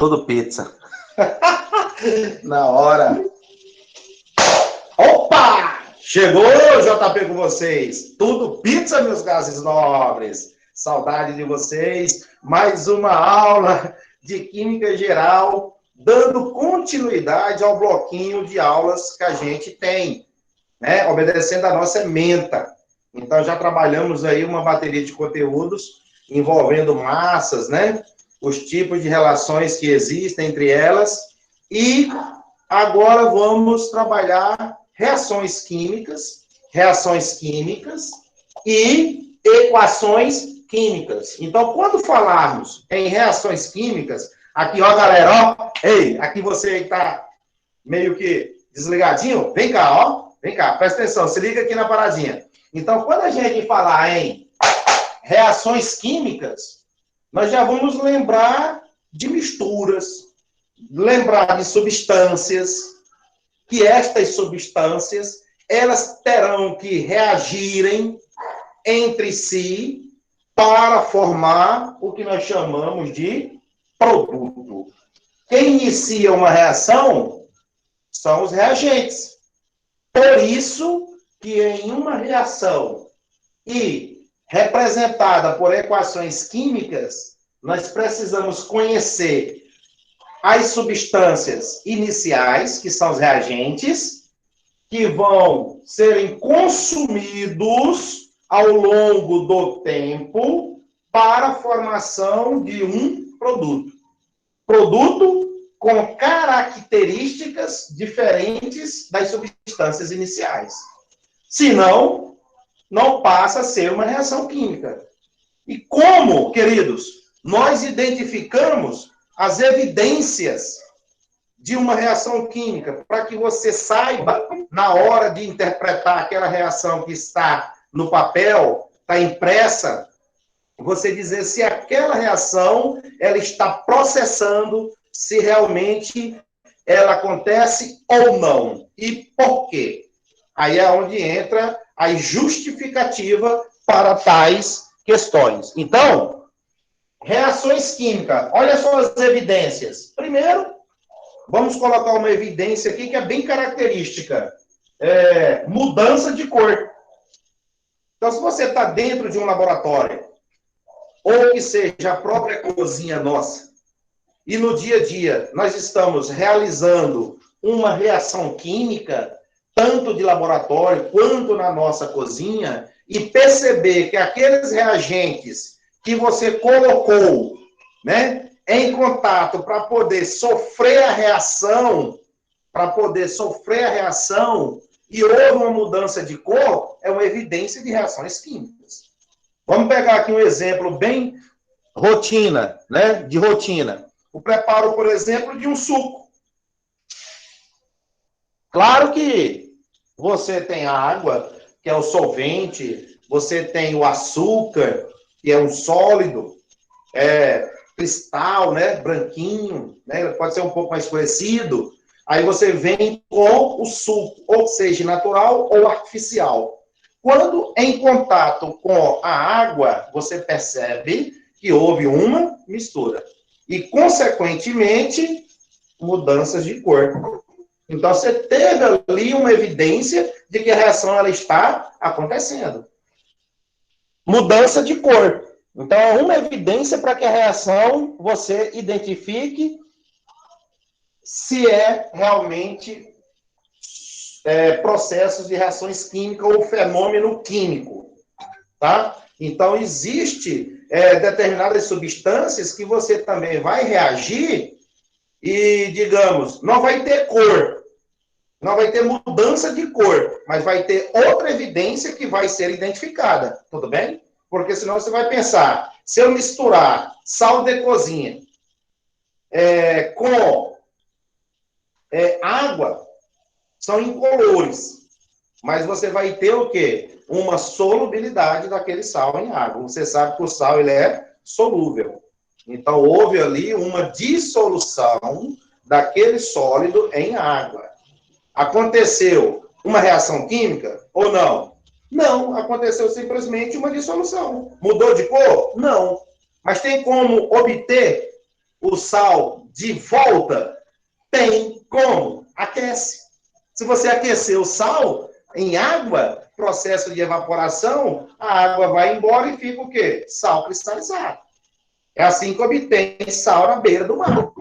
Tudo pizza. Na hora. Opa! Chegou o JP com vocês. Tudo pizza, meus gases nobres. Saudade de vocês. Mais uma aula de Química Geral, dando continuidade ao bloquinho de aulas que a gente tem, né? Obedecendo a nossa ementa. Então, já trabalhamos aí uma bateria de conteúdos envolvendo massas, né? Os tipos de relações que existem entre elas. E agora vamos trabalhar reações químicas e equações químicas. Então, quando falarmos em reações químicas, aqui, ó, galera, ó, ei, aqui você está meio que desligadinho, vem cá, ó, vem cá, presta atenção, se liga aqui na paradinha. Então, quando a gente falar em reações químicas, nós já vamos lembrar de misturas, lembrar de substâncias, que estas substâncias, elas terão que reagirem entre si para formar o que nós chamamos de produto. Quem inicia uma reação são os reagentes. Por isso que em uma reação e representada por equações químicas, nós precisamos conhecer as substâncias iniciais, que são os reagentes, que vão serem consumidos ao longo do tempo para a formação de um produto. Produto com características diferentes das substâncias iniciais. Senão, não passa a ser uma reação química. E como, queridos, nós identificamos as evidências de uma reação química, para que você saiba, na hora de interpretar aquela reação que está no papel, está impressa, você dizer se aquela reação ela está processando, se realmente ela acontece ou não. E por quê? Aí é onde entra a justificativa para tais questões. Então, reações químicas, olha só as evidências. Primeiro, vamos colocar uma evidência aqui que é bem característica. Mudança de cor. Então, se você está dentro de um laboratório, ou que seja a própria cozinha nossa, e no dia a dia nós estamos realizando uma reação química, tanto de laboratório quanto na nossa cozinha, e perceber que aqueles reagentes que você colocou, né, em contato para poder sofrer a reação, e houve uma mudança de cor, é uma evidência de reações químicas. Vamos pegar aqui um exemplo bem rotina, né, de rotina. O preparo, por exemplo, de um suco. Claro que você tem a água, que é o solvente, você tem o açúcar, que é um sólido, cristal, né, branquinho, né, pode ser um pouco mais escurecido. Aí você vem com o suco, ou seja, natural ou artificial. Quando em contato com a água, você percebe que houve uma mistura. E, consequentemente, mudanças de cor. Então, você teve ali uma evidência de que a reação ela está acontecendo. Mudança de cor. Então, é uma evidência para que a reação você identifique se é realmente processos de reações químicas ou fenômeno químico. Tá? Então, existe determinadas substâncias que você também vai reagir e, digamos, não vai ter cor, não vai ter mudança de cor, mas vai ter outra evidência que vai ser identificada, tudo bem? Porque senão você vai pensar, se eu misturar sal de cozinha com água, são incolores, mas você vai ter o quê? Uma solubilidade daquele sal em água. Você sabe que o sal ele é solúvel. Então, houve ali uma dissolução daquele sólido em água. Aconteceu uma reação química ou não? Não, aconteceu simplesmente uma dissolução. Mudou de cor? Não. Mas tem como obter o sal de volta? Tem. Como? Aquece. Se você aquecer o sal em água, processo de evaporação, a água vai embora e fica o quê? Sal cristalizado. É assim que obtém sal na beira do mar.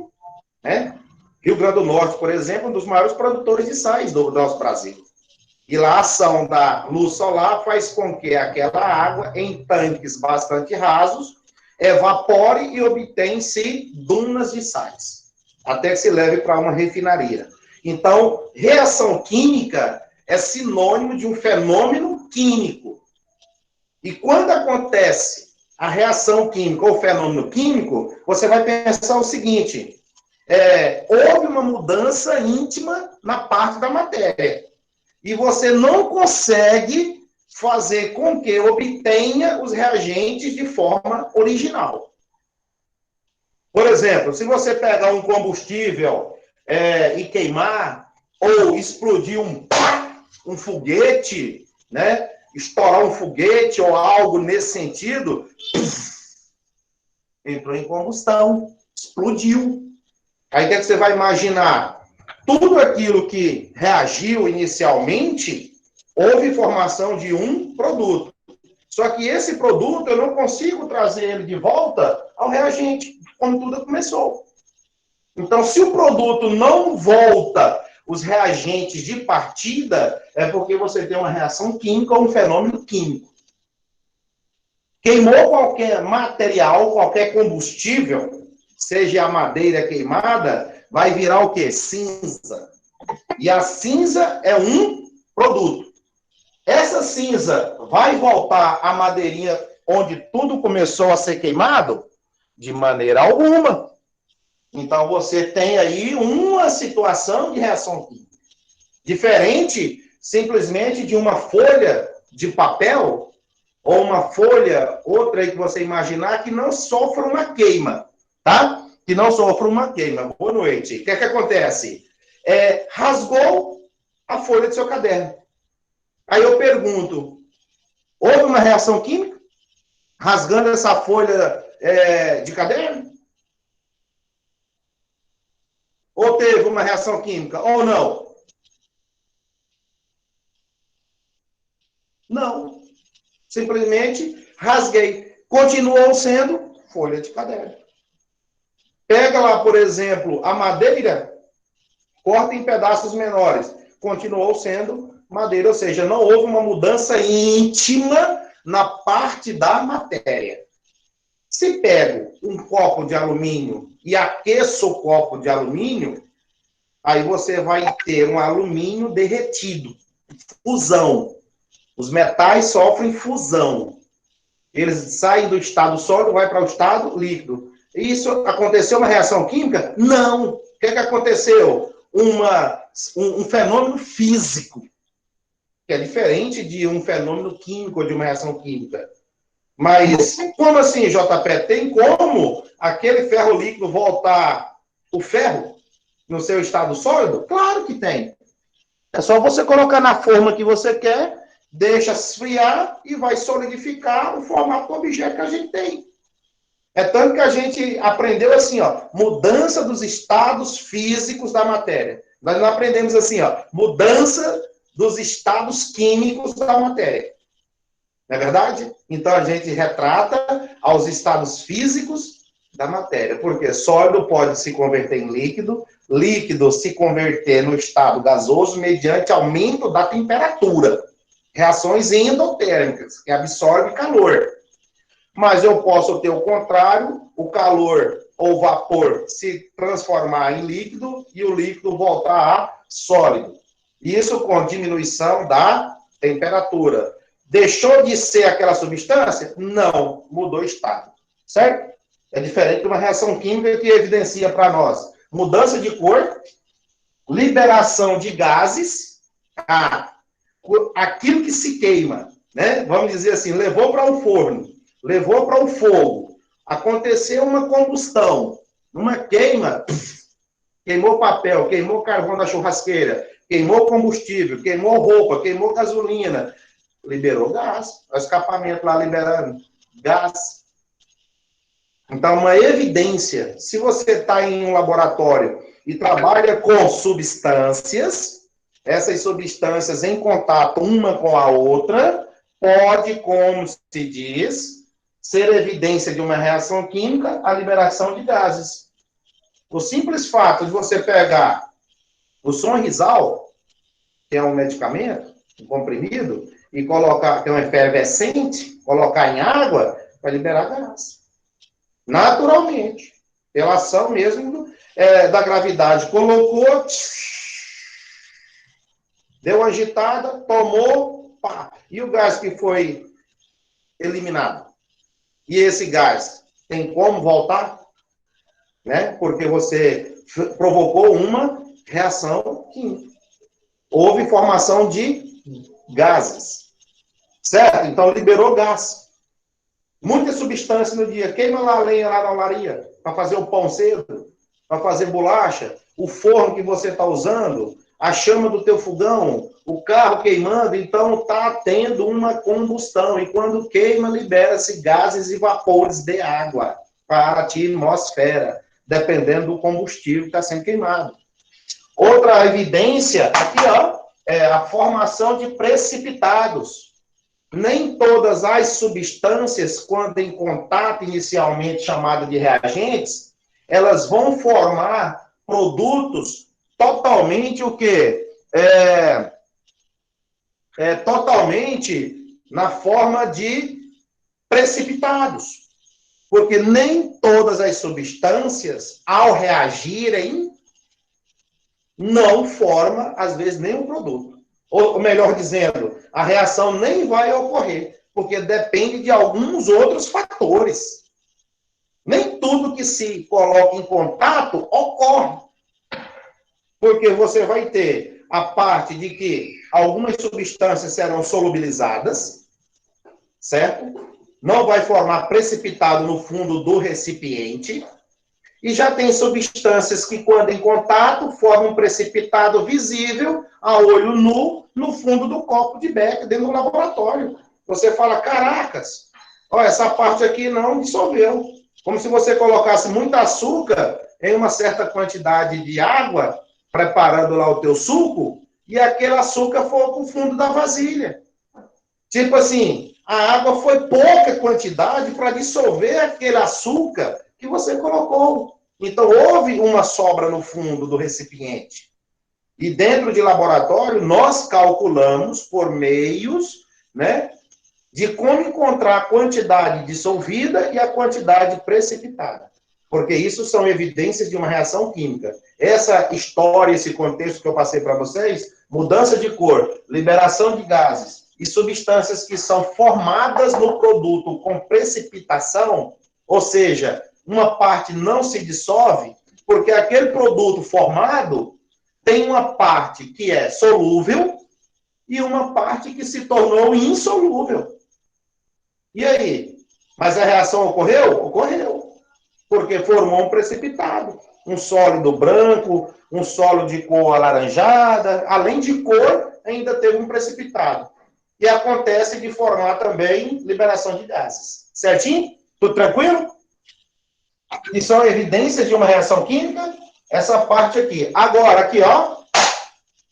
Né? Rio Grande do Norte, por exemplo, um dos maiores produtores de sais do nosso Brasil. E lá a ação da luz solar faz com que aquela água, em tanques bastante rasos, evapore e obtém-se dunas de sais, até que se leve para uma refinaria. Então, reação química é sinônimo de um fenômeno químico. E quando acontece a reação química ou fenômeno químico, você vai pensar o seguinte: houve uma mudança íntima na parte da matéria. E você não consegue fazer com que obtenha os reagentes de forma original. Por exemplo, se você pegar um combustível e queimar, ou explodir um foguete, né? Estourar um foguete ou algo nesse sentido, entrou em combustão, explodiu. Aí o que você vai imaginar? Tudo aquilo que reagiu inicialmente, houve formação de um produto. Só que esse produto eu não consigo trazer ele de volta ao reagente, como tudo começou. Então, se o produto não volta os reagentes de partida, é porque você tem uma reação química ou um fenômeno químico. Queimou qualquer material, qualquer combustível, seja a madeira queimada, vai virar o quê? Cinza. E a cinza é um produto. Essa cinza vai voltar à madeirinha onde tudo começou a ser queimado? De maneira alguma. Então, você tem aí uma situação de reação química. Diferente, simplesmente, de uma folha de papel, ou uma folha, outra aí que você imaginar, que não sofra uma queima, tá? Que não sofra uma queima. Boa noite. O que é que acontece? Rasgou a folha do seu caderno. Aí eu pergunto, houve uma reação química? Rasgando essa folha de caderno? Ou teve uma reação química? Ou não? Não. Simplesmente rasguei. Continuou sendo folha de caderno. Pega lá, por exemplo, a madeira, corta em pedaços menores. Continuou sendo madeira, ou seja, não houve uma mudança íntima na parte da matéria. Se pego um copo de alumínio e aqueço o copo de alumínio, aí você vai ter um alumínio derretido, fusão. Os metais sofrem fusão. Eles saem do estado sólido, vai para o estado líquido. Isso aconteceu uma reação química? Não. O que aconteceu? Um fenômeno físico, que é diferente de um fenômeno químico, de uma reação química. Mas, como assim, JP? Tem como aquele ferro líquido voltar o ferro no seu estado sólido? Claro que tem. É só você colocar na forma que você quer, deixa esfriar e vai solidificar o formato do objeto que a gente tem. É tanto que a gente aprendeu assim, ó, mudança dos estados físicos da matéria. Nós não aprendemos assim, ó, mudança dos estados químicos da matéria. Não é verdade? Então a gente retrata aos estados físicos da matéria. Porque sólido pode se converter em líquido, líquido se converter no estado gasoso mediante aumento da temperatura. Reações endotérmicas, que absorve calor. Mas eu posso ter o contrário, o calor ou vapor se transformar em líquido e o líquido voltar a sólido. Isso com diminuição da temperatura. Deixou de ser aquela substância? Não, mudou o estado. Certo? É diferente de uma reação química que evidencia para nós mudança de cor, liberação de gases, aquilo que se queima, né? Vamos dizer assim, levou para um forno, levou para o fogo, aconteceu uma combustão, uma queima, queimou papel, queimou carvão da churrasqueira, queimou combustível, queimou roupa, queimou gasolina, liberou gás, o escapamento lá liberando gás. Então, uma evidência, se você está em um laboratório e trabalha com substâncias, essas substâncias em contato uma com a outra, pode, como se diz, ser evidência de uma reação química a liberação de gases. O simples fato de você pegar o Sonrisal, que é um medicamento, um comprimido, e colocar, que é um efervescente, colocar em água, vai liberar gás. Naturalmente. Pela ação mesmo da gravidade. Colocou, deu uma agitada, tomou, pá. E o gás que foi eliminado? E esse gás tem como voltar? Né? Porque você provocou uma reação química. Houve formação de gases. Certo? Então liberou gás. Muita substância no dia. Queima lá a lenha lá na olaria para fazer o pão cedo, para fazer bolacha, o forno que você está usando, a chama do teu fogão, o carro queimando, então está tendo uma combustão. E quando queima, libera-se gases e vapores de água para a atmosfera, dependendo do combustível que está sendo queimado. Outra evidência, aqui, ó, é a formação de precipitados. Nem todas as substâncias, quando em contato inicialmente chamado de reagentes, elas vão formar produtos totalmente o quê? Totalmente na forma de precipitados. Porque nem todas as substâncias, ao reagirem, não forma, às vezes, nenhum produto. Ou melhor dizendo, a reação nem vai ocorrer, porque depende de alguns outros fatores. Nem tudo que se coloca em contato ocorre. Porque você vai ter a parte de que algumas substâncias serão solubilizadas, certo? Não vai formar precipitado no fundo do recipiente. E já tem substâncias que, quando em contato, formam um precipitado visível, a olho nu, no fundo do copo de Becker, dentro do laboratório. Você fala, caracas, olha, essa parte aqui não dissolveu. Como se você colocasse muito açúcar em uma certa quantidade de água, preparando lá o teu suco, e aquele açúcar for para o fundo da vasilha. Tipo assim, a água foi pouca quantidade para dissolver aquele açúcar que você colocou. Então, houve uma sobra no fundo do recipiente. E dentro de laboratório, nós calculamos por meios, né, de como encontrar a quantidade dissolvida e a quantidade precipitada. Porque isso são evidências de uma reação química. Essa história, esse contexto que eu passei para vocês, mudança de cor, liberação de gases e substâncias que são formadas no produto com precipitação, ou seja, uma parte não se dissolve, porque aquele produto formado tem uma parte que é solúvel e uma parte que se tornou insolúvel. E aí? Mas a reação ocorreu? Ocorreu. Porque formou um precipitado. Um sólido branco, um sólido de cor alaranjada, além de cor, ainda teve um precipitado. E acontece de formar também liberação de gases. Certinho? Tudo tranquilo? E são evidências de uma reação química, essa parte aqui. Agora, aqui, ó,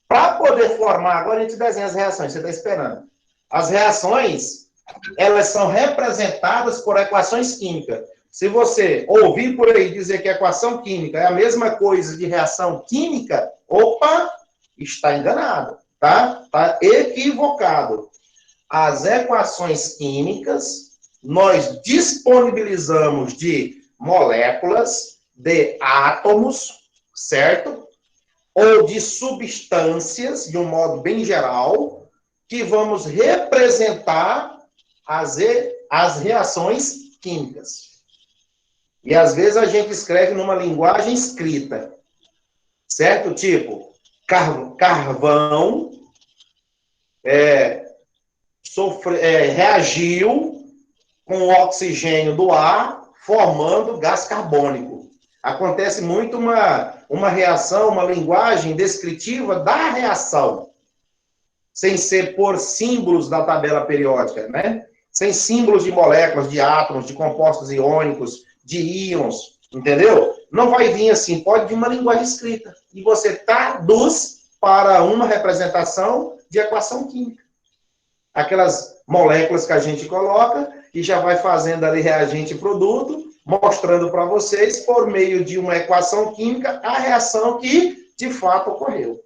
para poder formar, agora a gente desenha as reações, você está esperando. As reações, elas são representadas por equações químicas. Se você ouvir por aí dizer que equação química é a mesma coisa de reação química, opa, está enganado, tá? Está equivocado. As equações químicas, nós disponibilizamos de moléculas, de átomos, certo? Ou de substâncias, de um modo bem geral, que vamos representar as reações químicas. E às vezes a gente escreve numa linguagem escrita, certo? Tipo, carvão reagiu com o oxigênio do ar, formando gás carbônico. Acontece muito uma reação, uma linguagem descritiva da reação, sem ser por símbolos da tabela periódica, né? Sem símbolos de moléculas, de átomos, de compostos iônicos, de íons, entendeu? Não vai vir assim, pode vir uma linguagem escrita. E você traduz para uma representação de equação química. Aquelas moléculas que a gente coloca e já vai fazendo ali reagente e produto, mostrando para vocês, por meio de uma equação química, a reação que de fato ocorreu.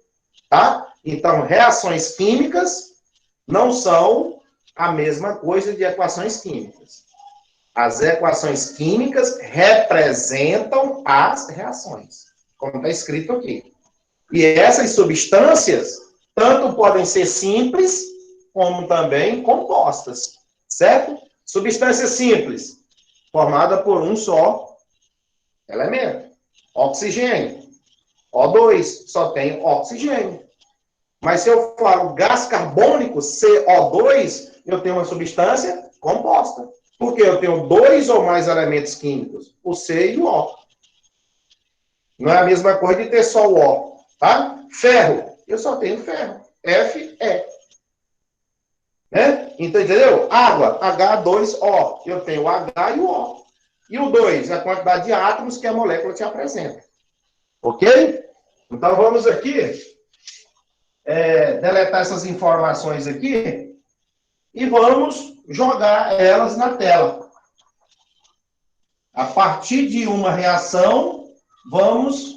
Tá? Então, reações químicas não são a mesma coisa de equações químicas. As equações químicas representam as reações, como está escrito aqui. E essas substâncias, tanto podem ser simples, como também compostas, certo? Substância simples, formada por um só elemento, oxigênio. O2, só tem oxigênio. Mas se eu falo gás carbônico, CO2, eu tenho uma substância composta. Porque eu tenho dois ou mais elementos químicos, o C e o O. Não é a mesma coisa de ter só o O, tá? Ferro, eu só tenho ferro, Fe. Né? Então, entendeu? Água, H2O, eu tenho o H e o O. E o 2 é a quantidade de átomos que a molécula te apresenta. Ok? Então, vamos aqui deletar essas informações aqui e vamos jogar elas na tela. A partir de uma reação, vamos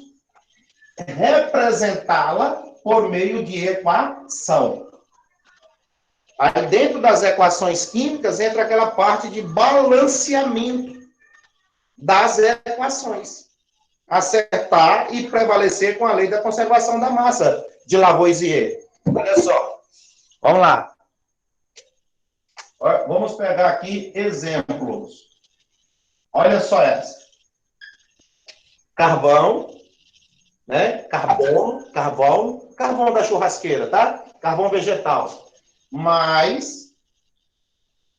representá-la por meio de equação. Aí, dentro das equações químicas, entra aquela parte de balanceamento das equações. Acertar e prevalecer com a lei da conservação da massa de Lavoisier. Olha só. Vamos lá. Vamos pegar aqui exemplos. Olha só essa. Carvão, né? Carvão da churrasqueira, tá? Carvão vegetal. Mais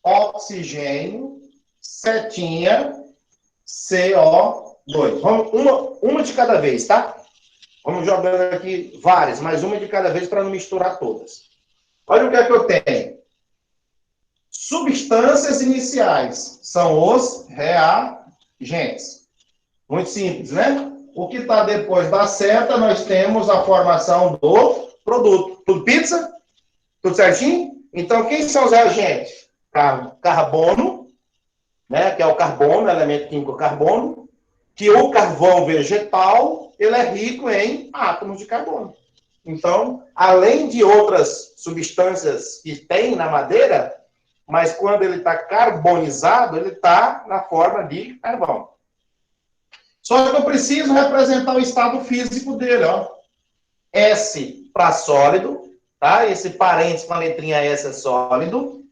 oxigênio, setinha, CO2. Vamos, uma de cada vez, tá? Vamos jogando aqui várias, mas uma de cada vez para não misturar todas. Olha o que é que eu tenho. Substâncias iniciais são os reagentes. Muito simples, né? O que está depois da seta, nós temos a formação do produto. Tudo pizza? Tudo certinho? Então, quem são os reagentes? Carbono, né? Que é o carbono, elemento químico carbono. Que o carvão vegetal, ele é rico em átomos de carbono. Então, além de outras substâncias que tem na madeira, mas quando ele está carbonizado, ele está na forma de carvão. Só que eu preciso representar o estado físico dele, ó. S para sólido, tá? Esse parênteses com a letrinha S é sólido.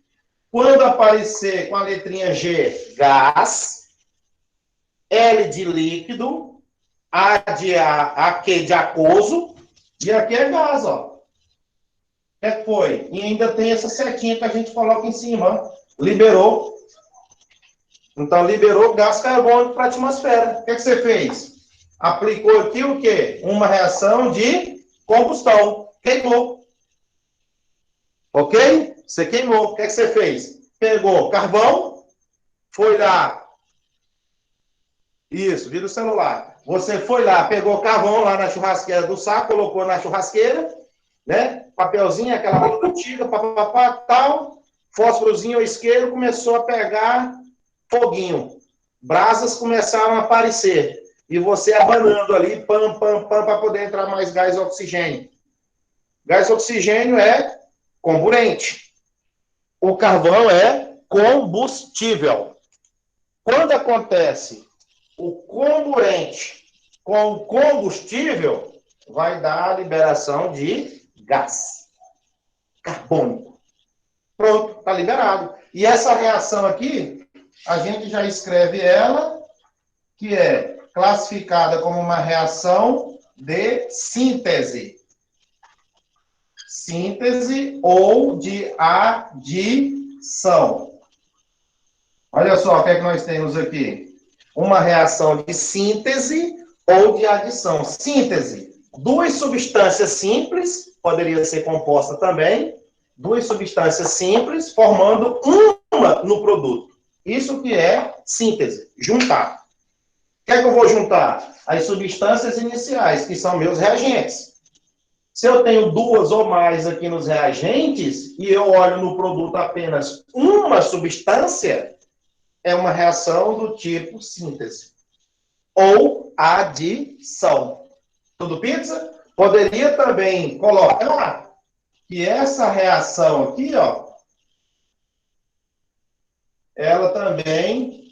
Quando aparecer com a letrinha G, gás. L de líquido. Q de aquoso. E aqui é gás, ó. O que foi? E ainda tem essa setinha que a gente coloca em cima, ó. Liberou. Então, liberou gás carbônico para a atmosfera. O que você fez? Aplicou aqui o quê? Uma reação de combustão. Queimou. Ok? Você queimou. O que você fez? Pegou carvão, foi lá. Isso, vira o celular. Você foi lá, pegou carvão lá na churrasqueira do saco, colocou na churrasqueira, né? Papelzinho, aquela outra antiga, papapá, tal. Fósforozinho ou isqueiro começou a pegar foguinho. Brasas começaram a aparecer. E você abanando ali, pam, para poder entrar mais gás e oxigênio. Gás e oxigênio é comburente. O carvão é combustível. Quando acontece o comburente com o combustível, vai dar a liberação de gás carbônico. Pronto, está liberado. E essa reação aqui, a gente já escreve ela, que é classificada como uma reação de síntese. Síntese ou de adição. Olha só o que é que nós temos aqui. Uma reação de síntese ou de adição. Síntese. Duas substâncias simples, poderia ser composta também, duas substâncias simples formando uma no produto. Isso que é síntese, juntar. que é que eu vou juntar? As substâncias iniciais, que são meus reagentes. Se eu tenho duas ou mais aqui nos reagentes, e eu olho no produto apenas uma substância, é uma reação do tipo síntese. Ou adição. Tudo pizza? Poderia também colocar que essa reação aqui, ó, ela também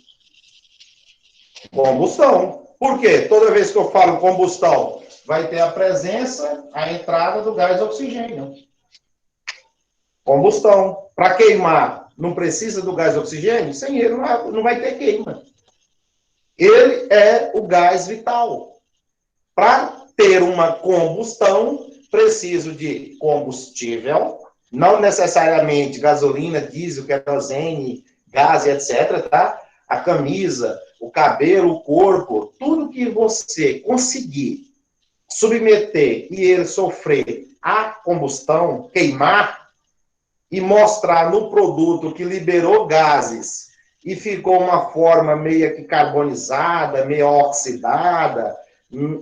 combustão. Por quê? Toda vez que eu falo combustão, vai ter a presença, a entrada do gás oxigênio. Combustão. Para queimar, não precisa do gás oxigênio? Sem ele não vai ter queima. Ele é o gás vital. Para ter uma combustão, preciso de combustível, não necessariamente gasolina, diesel, querosene, gás, etc., tá? A camisa, o cabelo, o corpo, tudo que você conseguir submeter e ele sofrer a combustão, queimar, e mostrar no produto que liberou gases e ficou uma forma meio que carbonizada, meio oxidada,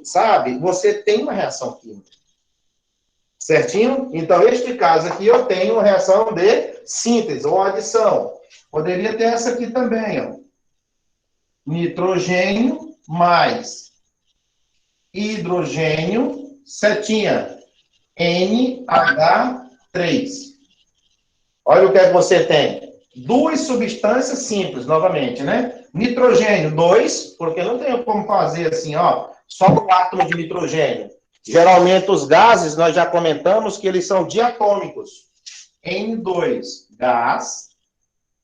sabe? Você tem uma reação química. Certinho? Então, este caso aqui, eu tenho uma reação de síntese ou adição. Poderia ter essa aqui também, ó. Nitrogênio mais hidrogênio, setinha, NH3. Olha o que é que você tem. Duas substâncias simples, novamente, né? Nitrogênio, 2, porque não tem como fazer assim, ó, só o átomo de nitrogênio. Geralmente, os gases, nós já comentamos que eles são diatômicos. N2, gás.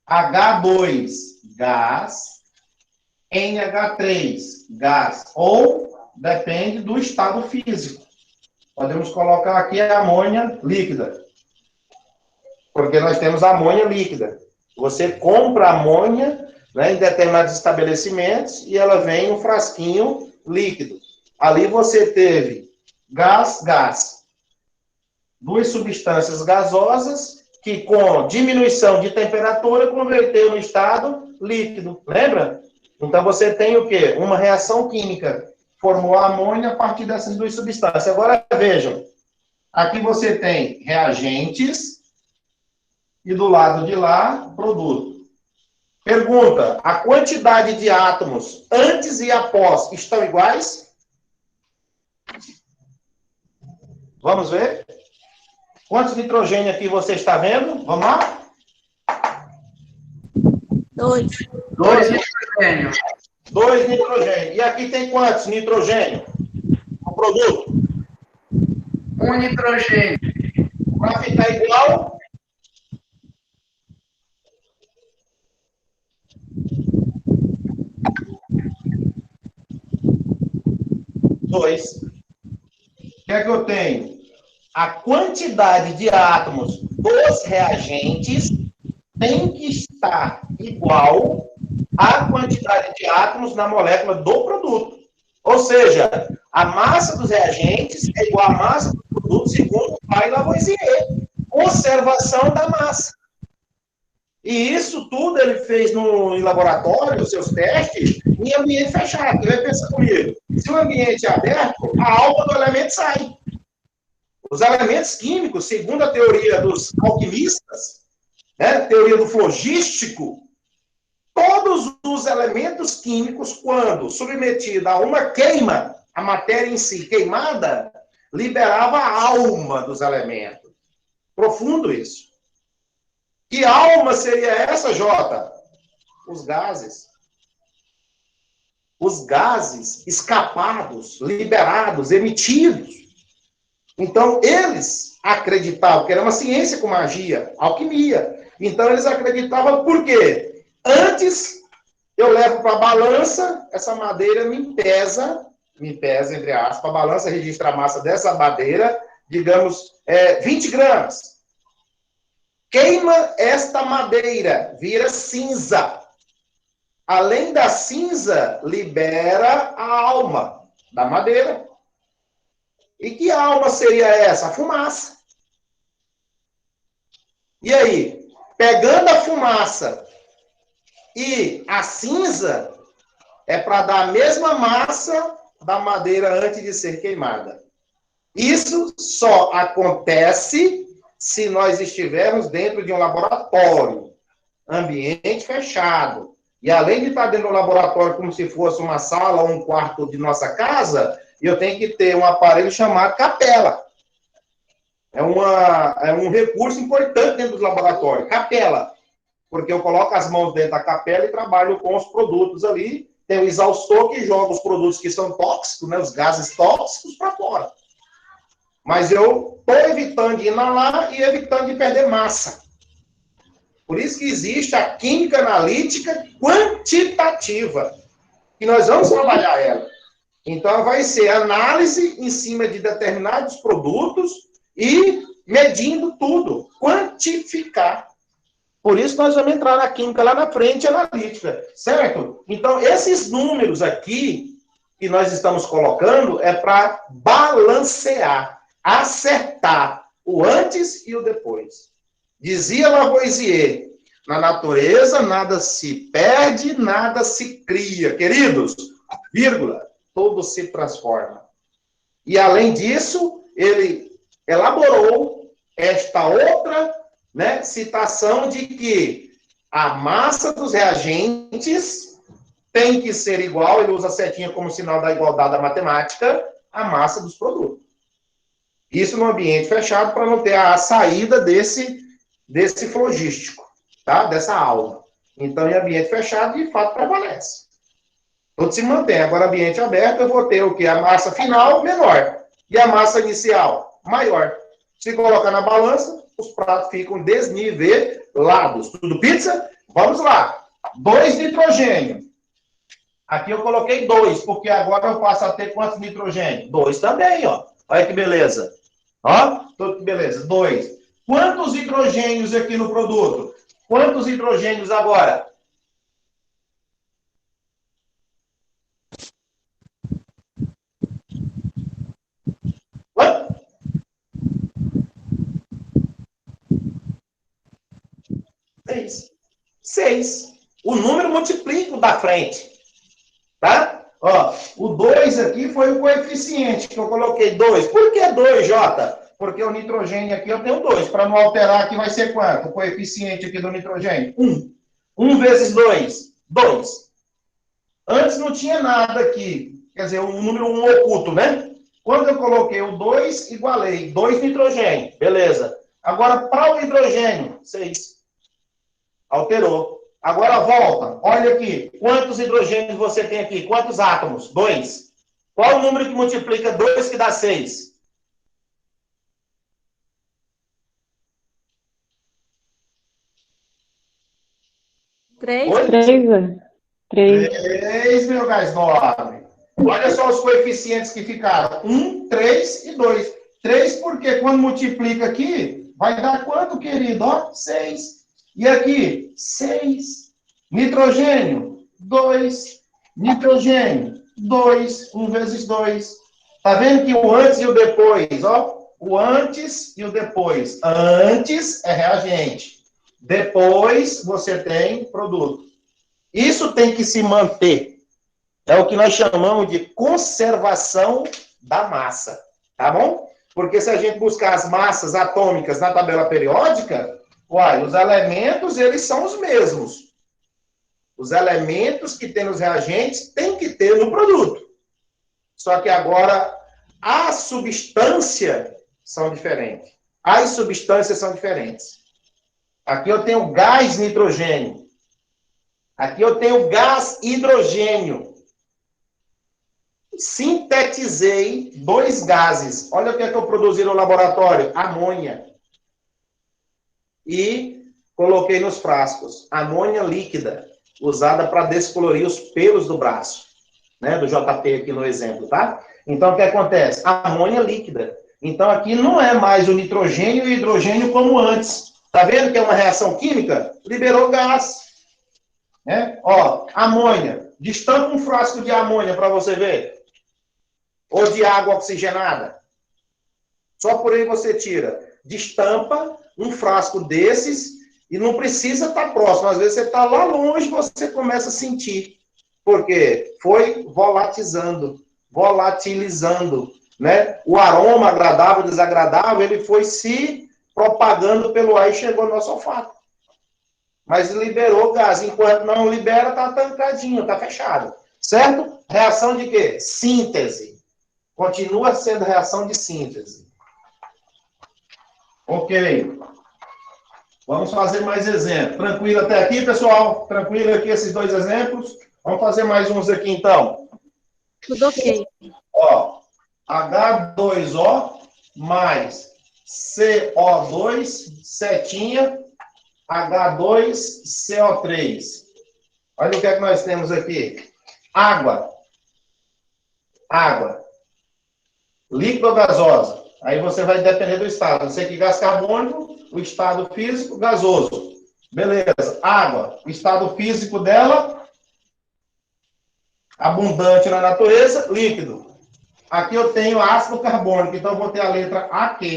H2, gás. NH3, gás. Ou, depende do estado físico. Podemos colocar aqui a amônia líquida. Porque nós temos amônia líquida. Você compra amônia, né, em determinados estabelecimentos e ela vem em um frasquinho líquido. Ali você teve gás. Duas substâncias gasosas que, com diminuição de temperatura, converteu no estado líquido. Lembra? Então, você tem o quê? Uma reação química. Formou a amônia a partir dessas duas substâncias. Agora, vejam. Aqui você tem reagentes e do lado de lá, produto. Pergunta, a quantidade de átomos antes e após estão iguais? Vamos ver? Quantos nitrogênio aqui você está vendo? Vamos lá? 2. 2 nitrogênio. 2 nitrogênio. E aqui tem quantos nitrogênio? O produto? 1 nitrogênio. Para ficar igual? Dois. O que é que eu tenho? A quantidade de átomos dos reagentes tem que estar igual à quantidade de átomos na molécula do produto. Ou seja, a massa dos reagentes é igual à massa do produto, segundo o pai Lavoisier. Conservação da massa. E isso tudo ele fez em laboratório, os seus testes, em ambiente fechado. Ele pensa comigo, se o ambiente é aberto, a alma do elemento sai. Os elementos químicos, segundo a teoria dos alquimistas, né, teoria do flogístico, todos os elementos químicos, quando submetida a uma queima, a matéria em si queimada, liberava a alma dos elementos. Profundo isso. Que alma seria essa, Jota? Os gases. Os gases escapados, liberados, emitidos. Então, eles acreditavam que era uma ciência com magia, alquimia. Então, eles acreditavam por quê? Antes, eu levo para a balança, essa madeira me pesa, entre aspas, a balança registra a massa dessa madeira, digamos, 20 gramas. Queima esta madeira, vira cinza. Além da cinza, libera a alma da madeira. E que alma seria essa? A fumaça. E aí, pegando a fumaça e a cinza, é para dar a mesma massa da madeira antes de ser queimada. Isso só acontece se nós estivermos dentro de um laboratório, ambiente fechado. E além de estar dentro do laboratório como se fosse uma sala ou um quarto de nossa casa, eu tenho que ter um aparelho chamado capela. É um recurso importante dentro do laboratório, capela. Porque eu coloco as mãos dentro da capela e trabalho com os produtos ali. Tem o exaustor que joga os produtos que são tóxicos, né, os gases tóxicos, para fora. Mas eu estou evitando de inalar e evitando de perder massa. Por isso que existe a química analítica quantitativa. E nós vamos trabalhar ela. Então, vai ser análise em cima de determinados produtos e medindo tudo. Quantificar. Por isso, nós vamos entrar na química lá na frente, analítica. Certo? Então, esses números aqui que nós estamos colocando é para balancear, acertar o antes e o depois. Dizia Lavoisier, na natureza nada se perde, nada se cria. Queridos, vírgula, tudo se transforma. E, além disso, ele elaborou esta outra, né, citação de que a massa dos reagentes tem que ser igual, ele usa a setinha como sinal da igualdade da matemática, à massa dos produtos. Isso no ambiente fechado para não ter a saída desse flogístico, tá? Dessa aula. Então, em ambiente fechado, de fato, prevalece. Tudo se mantém. Agora, ambiente aberto, eu vou ter o quê? A massa final menor. E a massa inicial maior. Se colocar na balança, os pratos ficam desnivelados. Tudo pizza? Vamos lá. 2 nitrogênio. Aqui eu coloquei 2, porque agora eu passo a ter quantos nitrogênio? 2 também, ó. Olha que beleza. Ó, tudo que beleza. 2. Quantos hidrogênios aqui no produto? Quantos hidrogênios agora? Quanto? 6. 6. O número multiplica o da frente. Tá? Ó, o 2 aqui foi o coeficiente que eu coloquei 2. Por que 2, Jota? Porque o nitrogênio aqui eu tenho 2. Para não alterar aqui vai ser quanto? O coeficiente aqui do nitrogênio? 1. 1 vezes 2. 2. Antes não tinha nada aqui. Quer dizer, o número 1 oculto, né? Quando eu coloquei o 2, igualei 2 nitrogênio. Beleza. Agora, para o hidrogênio, 6. Alterou. Agora volta. Olha aqui. Quantos hidrogênios você tem aqui? Quantos átomos? 2. Qual o número que multiplica 2 que dá 6? 3. 3, meu gás nobre. Olha só os coeficientes que ficaram. 1, 3 e 2. 3 porque quando multiplica aqui, vai dar quanto, querido? Ó, 6. E aqui, 6. Nitrogênio, 2. Nitrogênio, 2. 1 vezes 2. Tá vendo que o antes e o depois, ó? O antes e o depois. Antes é reagente. Depois você tem produto. Isso tem que se manter. É o que nós chamamos de conservação da massa. Tá bom? Porque se a gente buscar as massas atômicas na tabela periódica, uai, os elementos, eles são os mesmos. Os elementos que tem nos reagentes tem que ter no produto. Só que agora, a substância são diferentes. As substâncias são diferentes. Aqui eu tenho gás nitrogênio. Aqui eu tenho gás hidrogênio. Sintetizei 2 gases. Olha o que é que eu produzi no laboratório. Amônia. E coloquei nos frascos. Amônia líquida, usada para descolorir os pelos do braço. Né, do JP aqui no exemplo, tá? Então, o que acontece? Amônia líquida. Então, aqui não é mais o nitrogênio e o hidrogênio como antes. Tá vendo que é uma reação química? Liberou gás. Né? Ó, amônia. Destampa um frasco de amônia para você ver. Ou de água oxigenada. Só por aí você tira. Destampa um frasco desses e não precisa estar próximo. Às vezes você está lá longe e você começa a sentir. Porque foi volatilizando, né? O aroma agradável, desagradável, ele foi se propagando pelo ar e chegou no nosso olfato. Mas liberou gás. Enquanto não libera, está tancadinho, está fechado. Certo? Reação de quê? Síntese. Continua sendo reação de síntese. Ok. Vamos fazer mais exemplos. Tranquilo até aqui, pessoal? Tranquilo aqui esses dois exemplos? Vamos fazer mais uns aqui, então. Tudo ok. Ó, H2O mais CO2, setinha, H2CO3. Olha o que é que nós temos aqui. Água. Água. Líquido ou gasosa? Aí você vai depender do estado. Você que gás carbônico, o estado físico, gasoso. Beleza. Água. O estado físico dela, abundante na natureza, líquido. Aqui eu tenho ácido carbônico, então eu vou ter a letra AQ. O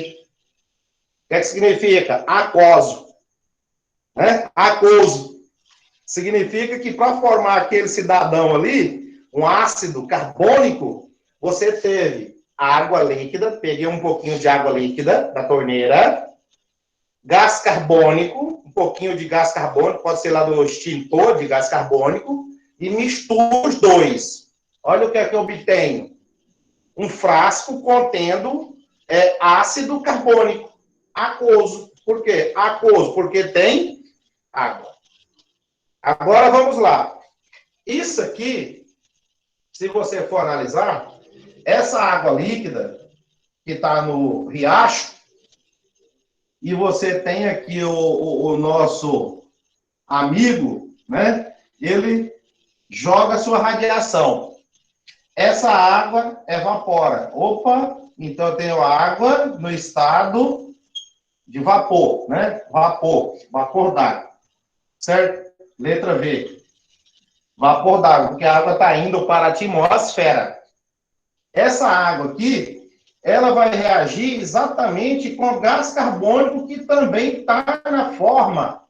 que é que significa? Aquoso. Né? Aquoso. Significa que para formar aquele cidadão ali, um ácido carbônico, você teve água líquida, peguei um pouquinho de água líquida da torneira, gás carbônico, um pouquinho de gás carbônico, pode ser lá do extintor de gás carbônico, e misturo os dois. Olha o que é que eu obtenho. Um frasco contendo ácido carbônico, aquoso. Por quê? Aquoso, porque tem água. Agora vamos lá. Isso aqui, se você for analisar, essa água líquida que está no riacho, e você tem aqui o nosso amigo, né? Ele joga sua radiação. Essa água evapora. Opa, então eu tenho água no estado de vapor, né? Vapor d'água. Certo? Letra V. Vapor d'água, porque a água está indo para a atmosfera. Essa água aqui, ela vai reagir exatamente com o gás carbônico que também está na forma,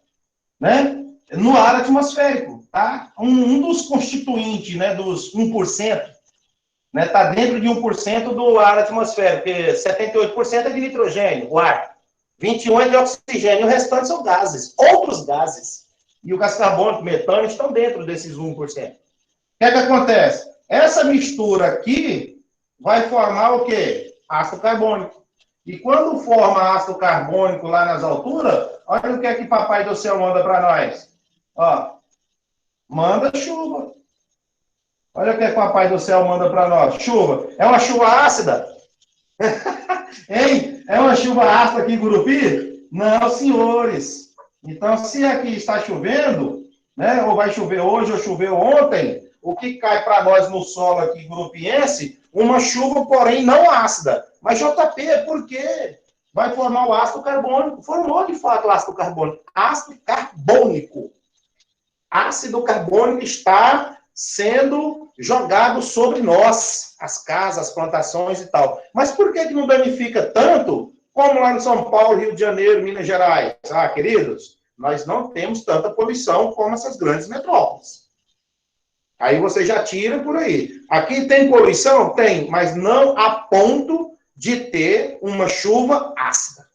né? No ar atmosférico, tá? Um dos constituintes, né, dos 1%, né, tá dentro de 1% do ar atmosférico, porque 78% é de nitrogênio, o ar. 21% é de oxigênio, o restante são gases, outros gases. E o gás carbônico, metano, estão dentro desses 1%. O que é que acontece? Essa mistura aqui vai formar o quê? Ácido carbônico. E quando forma ácido carbônico lá nas alturas, olha o que é que Papai do Céu manda para nós. Ó, manda chuva. Olha o que é que Papai do Céu manda para nós. Chuva. É uma chuva ácida? Hein? É uma chuva ácida aqui em Gurupi? Não, senhores. Então, se aqui está chovendo, né, ou vai chover hoje ou choveu ontem, o que cai para nós no solo aqui gurupiense? Uma chuva, porém, não ácida. Mas, JP, por quê? Vai formar o ácido carbônico. Formou, de fato, o ácido carbônico. Ácido carbônico. Ácido carbônico está sendo jogado sobre nós, as casas, as plantações e tal. Mas por que não danifica tanto como lá em São Paulo, Rio de Janeiro, Minas Gerais? Ah, queridos, nós não temos tanta poluição como essas grandes metrópoles. Aí você já tira por aí. Aqui tem poluição? Tem, mas não a ponto de ter uma chuva ácida.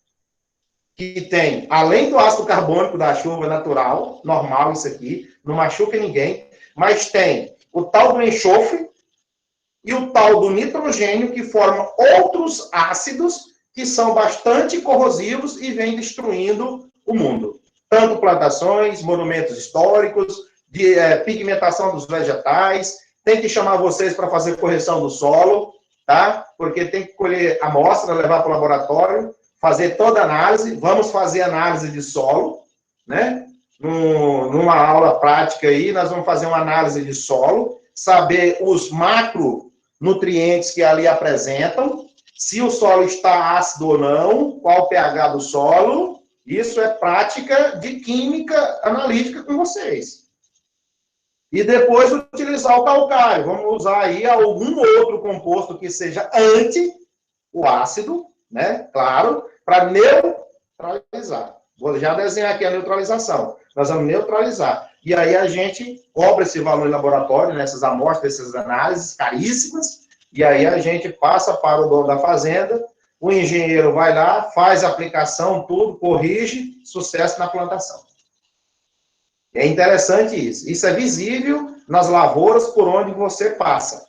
Que tem, além do ácido carbônico da chuva natural, normal isso aqui, não machuca ninguém, mas tem o tal do enxofre e o tal do nitrogênio, que formam outros ácidos que são bastante corrosivos e vêm destruindo o mundo. Tanto plantações, monumentos históricos, de pigmentação dos vegetais. Tem que chamar vocês para fazer correção do solo, tá? Porque tem que colher amostra, levar para o laboratório, fazer toda a análise. Vamos fazer análise de solo, né? Numa aula prática aí, nós vamos fazer uma análise de solo, saber os macronutrientes que ali apresentam, se o solo está ácido ou não, qual o pH do solo. Isso é prática de química analítica com vocês. E depois utilizar o calcário. Vamos usar aí algum outro composto que seja anti o ácido, né? Claro, para neutralizar. Vou já desenhar aqui a neutralização. Nós vamos neutralizar. e aí a gente cobra esse valor em laboratório, nessas amostras, essas análises caríssimas, e aí a gente passa para o dono da fazenda, o engenheiro vai lá, faz a aplicação, tudo, corrige, sucesso na plantação. É interessante isso. Isso é visível nas lavouras por onde você passa.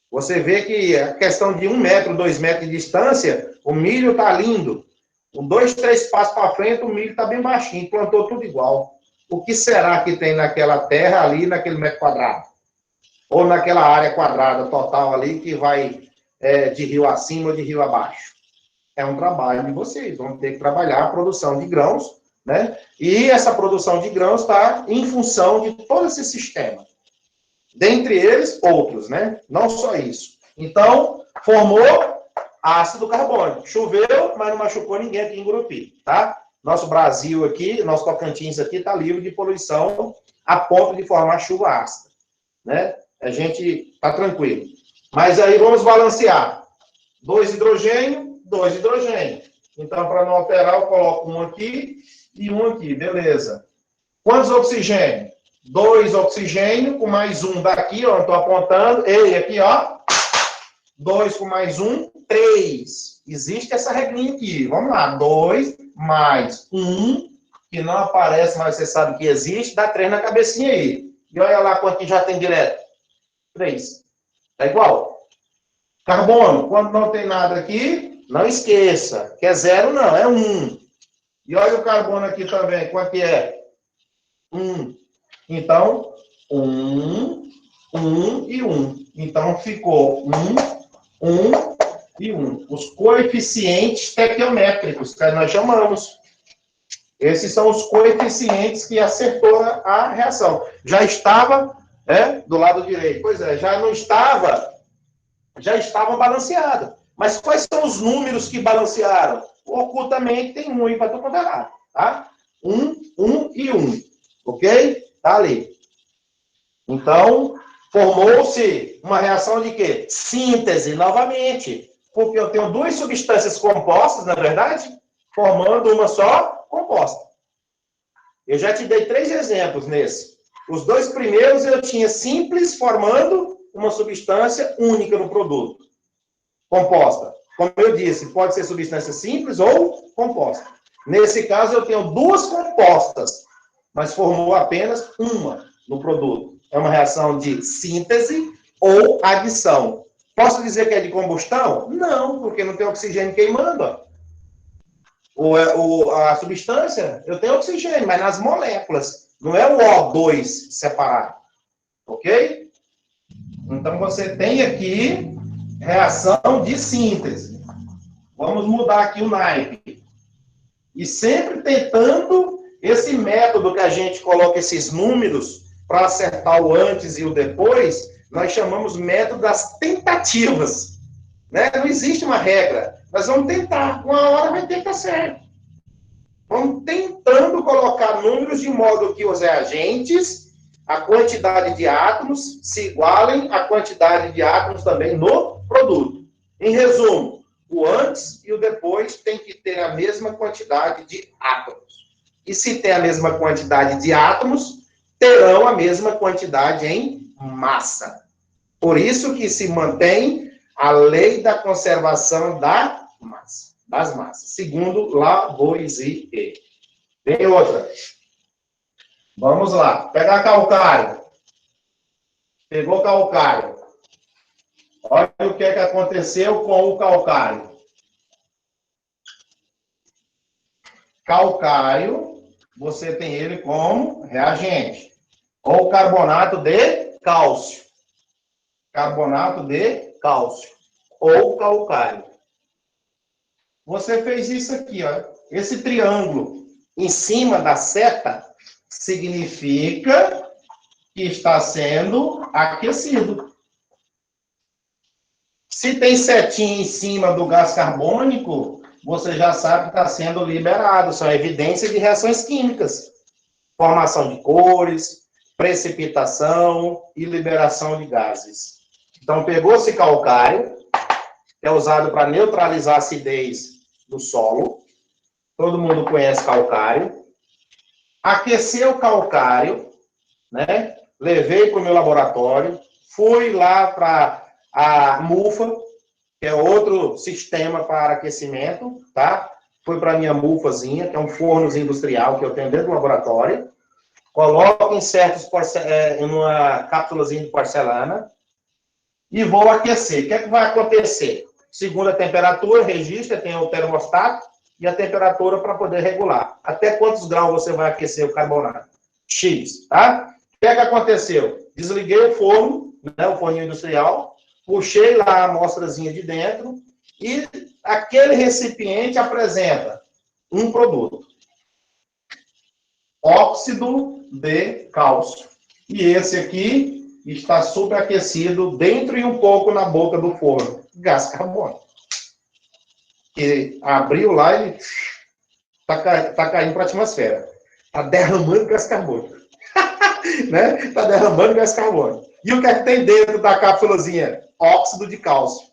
Você vê que a questão de 1 metro, 2 metros de distância, o milho está lindo. Com 2, 3 passos para frente, o milho está bem baixinho, plantou tudo igual. O que será que tem naquela terra ali, naquele metro quadrado? Ou naquela área quadrada total ali, que vai de rio acima ou de rio abaixo? É um trabalho de vocês, vão ter que trabalhar a produção de grãos, né? E essa produção de grãos está em função de todo esse sistema. Dentre eles, outros, né? Não só isso. Então, formou ácido carbônico. Choveu, mas não machucou ninguém aqui em Gurupi, tá? Nosso Brasil aqui, nosso Tocantins aqui, está livre de poluição a ponto de formar chuva ácida, né? A gente está tranquilo. Mas aí vamos balancear. 2 hidrogênio, 2 hidrogênio. Então, para não alterar, eu coloco um aqui e um aqui, beleza. Quantos oxigênio? 2 oxigênio com mais um daqui, ó, estou apontando. Ei, aqui, ó. 2 com mais 1, 3. Existe essa regrinha aqui. Vamos lá. 2 mais 1, que não aparece, mas você sabe que existe, dá 3 na cabecinha aí. E olha lá quanto já tem direto. 3. Tá igual? Carbono, quando não tem nada aqui, não esqueça, que é 0 não, é 1. E olha o carbono aqui também, quanto que é? 1. Então, 1, 1 e 1. Então, ficou 1, 1 e 1. Os coeficientes estequiométricos, que nós chamamos. Esses são os coeficientes que acertou a reação. Já estava do lado direito. Pois é, já não estava, já estava balanceado. Mas quais são os números que balancearam? Ocultamente tem 1 aí para tu contar, tá? 1, 1 e 1. Ok? Tá ali. Então, formou-se uma reação de quê? Síntese, novamente. Porque eu tenho 2 substâncias compostas, na verdade, formando uma só composta. Eu já te dei 3 exemplos nesse. Os 2 primeiros eu tinha simples formando uma substância única no produto. Composta. Como eu disse, pode ser substância simples ou composta. Nesse caso, eu tenho 2 compostas, mas formou apenas uma no produto. É uma reação de síntese ou adição. Posso dizer que é de combustão? Não, porque não tem oxigênio queimando. A substância, eu tenho oxigênio, mas nas moléculas. Não é o O2 separado. Ok? Então, você tem aqui reação de síntese. Vamos mudar aqui o naipe. E sempre tentando esse método que a gente coloca esses números para acertar o antes e o depois, nós chamamos método das tentativas. Né? Não existe uma regra. Nós vamos tentar. Uma hora vai ter que estar certo. Vamos tentando colocar números de modo que os reagentes, a quantidade de átomos, se igualem à quantidade de átomos também no produto. Em resumo, o antes e o depois tem que ter a mesma quantidade de átomos. E se tem a mesma quantidade de átomos, terão a mesma quantidade em massa. Por isso que se mantém a lei da conservação da massa, das massas, segundo Lavoisier. Tem outra. Vamos lá. Pegar calcário. Pegou calcário. Olha o que aconteceu com o calcário. Calcário, você tem ele como reagente. Ou carbonato de cálcio. Carbonato de cálcio. Ou calcário. Você fez isso aqui, ó. Esse triângulo em cima da seta significa que está sendo aquecido. Se tem setinha em cima do gás carbônico, você já sabe que está sendo liberado. São evidências de reações químicas. Formação de cores, precipitação e liberação de gases. Então, pegou-se calcário, que é usado para neutralizar a acidez do solo. Todo mundo conhece calcário. Aqueceu o calcário, né? Levei para o meu laboratório, fui lá para a MUFA, que é outro sistema para aquecimento, tá? Fui para a minha MUFAzinha, que é um forno industrial que eu tenho dentro do laboratório. Coloco em uma cápsulazinha de porcelana e vou aquecer. O que é que vai acontecer? Segundo a temperatura, registra, tem o termostato e a temperatura para poder regular. Até quantos graus você vai aquecer o carbonato? X, tá? O que é que aconteceu? Desliguei o forno, né, o forninho industrial, puxei lá a amostrazinha de dentro e aquele recipiente apresenta um produto. Óxido de cálcio. E esse aqui está superaquecido dentro e um pouco na boca do forno. Gás carbônico. Que abriu lá e está caindo para a atmosfera. Está derramando gás carbônico. Né? Está derramando gás carbônico. E o que é que tem dentro da cápsulazinha? Óxido de cálcio.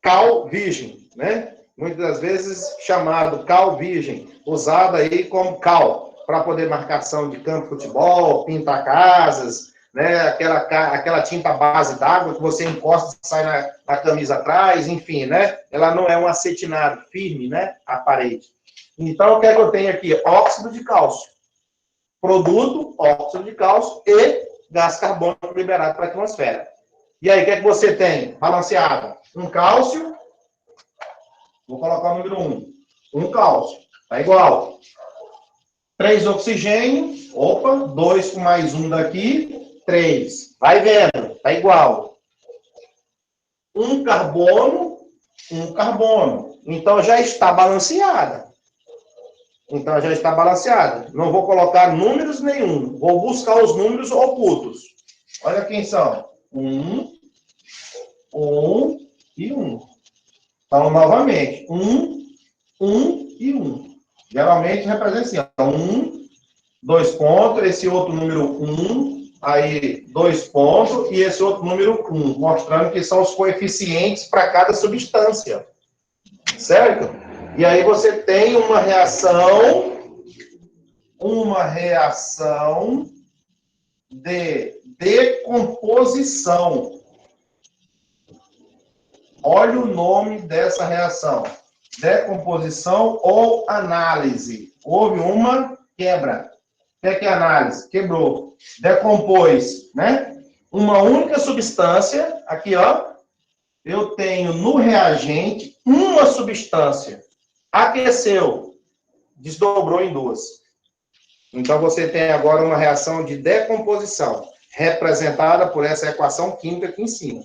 Cal virgem, né? Muitas das vezes chamado cal virgem, usado aí como cal, para poder marcação de campo de futebol, pintar casas, né? Aquela tinta base d'água que você encosta e sai na camisa atrás, enfim, né? Ela não é um acetinado firme, né? A parede. Então, o que é que eu tenho aqui? Óxido de cálcio. Produto, óxido de cálcio e gás carbônico liberado para a atmosfera. E aí, o que é que você tem? Balanceado. Um cálcio. Vou colocar o número 1. Um cálcio. Tá igual. 3 oxigênio. Opa, 2 com mais 1 daqui. 3. Vai vendo. Tá igual. Um carbono. Um carbono. Então, já está balanceada. Não vou colocar números nenhum. Vou buscar os números ocultos. Olha quem são. 1 e 1. Então, novamente. 1 e 1. Geralmente representa assim. 1, 2 pontos. Esse outro número 1. Aí, 2 pontos. E esse outro número 1. Mostrando que são os coeficientes para cada substância. Certo? E aí você tem uma reação de decomposição. Olha o nome dessa reação. Decomposição ou análise. Houve uma quebra. O que é análise? Quebrou. Decompôs, né? Uma única substância, aqui, ó. Eu tenho no reagente uma substância. Aqueceu. Desdobrou em 2. Então, você tem agora uma reação de decomposição, representada por essa equação química aqui em cima.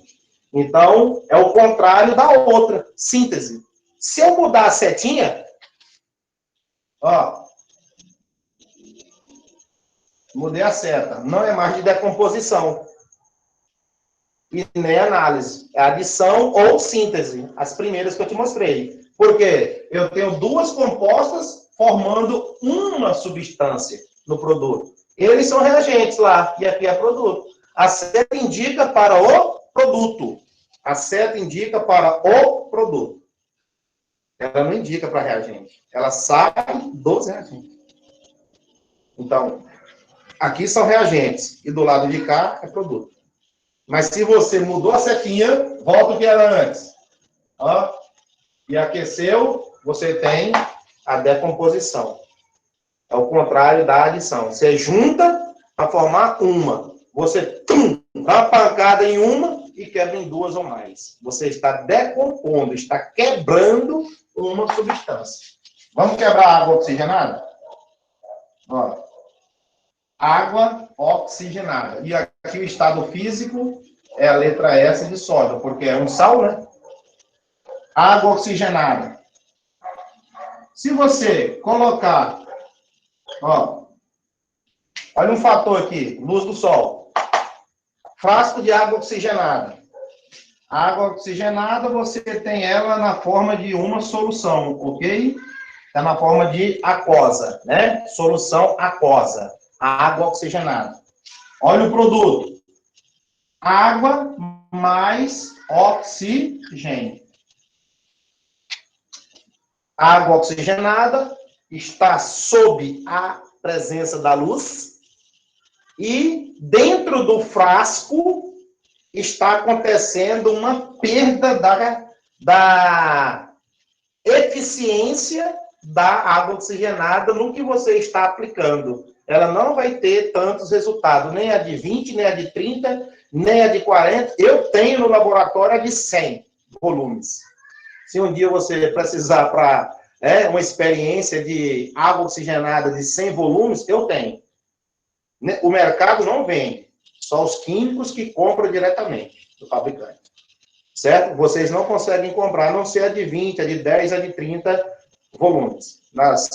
Então, é o contrário da outra, síntese. Se eu mudar a setinha, ó, mudei a seta, não é mais de decomposição. E nem análise. É adição ou síntese, as primeiras que eu te mostrei. Por quê? Eu tenho duas compostas formando uma substância no produto. Eles são reagentes lá, e aqui é produto. A seta indica para o produto. A seta indica para o produto. Ela não indica para reagente. Ela sabe dos reagentes. Então, aqui são reagentes. E do lado de cá é produto. Mas se você mudou a setinha, volta o que era antes. Ó, e aqueceu, você tem a decomposição. É o contrário da adição. Você junta para formar uma. Você dá uma pancada em uma e quebra em 2 ou mais. Você está decompondo, está quebrando uma substância. Vamos quebrar a água oxigenada? Ó. Água oxigenada. E aqui o estado físico é a letra S de sódio, porque é um sal, né? Água oxigenada. Se você colocar, ó, olha um fator aqui, luz do sol. Frasco de água oxigenada. Água oxigenada, você tem ela na forma de uma solução, ok? Está na forma de aquosa, né? Solução aquosa. A água oxigenada. Olha o produto. Água mais oxigênio. Água oxigenada está sob a presença da luz, e dentro do frasco está acontecendo uma perda da eficiência da água oxigenada no que você está aplicando. Ela não vai ter tantos resultados, nem a de 20, nem a de 30, nem a de 40. Eu tenho no laboratório a de 100 volumes. Se um dia você precisar para uma experiência de água oxigenada de 100 volumes, eu tenho. O mercado não vende, só os químicos que compram diretamente do fabricante. Certo? Vocês não conseguem comprar, a não ser a de 20, a de 10, a de 30 volumes, nas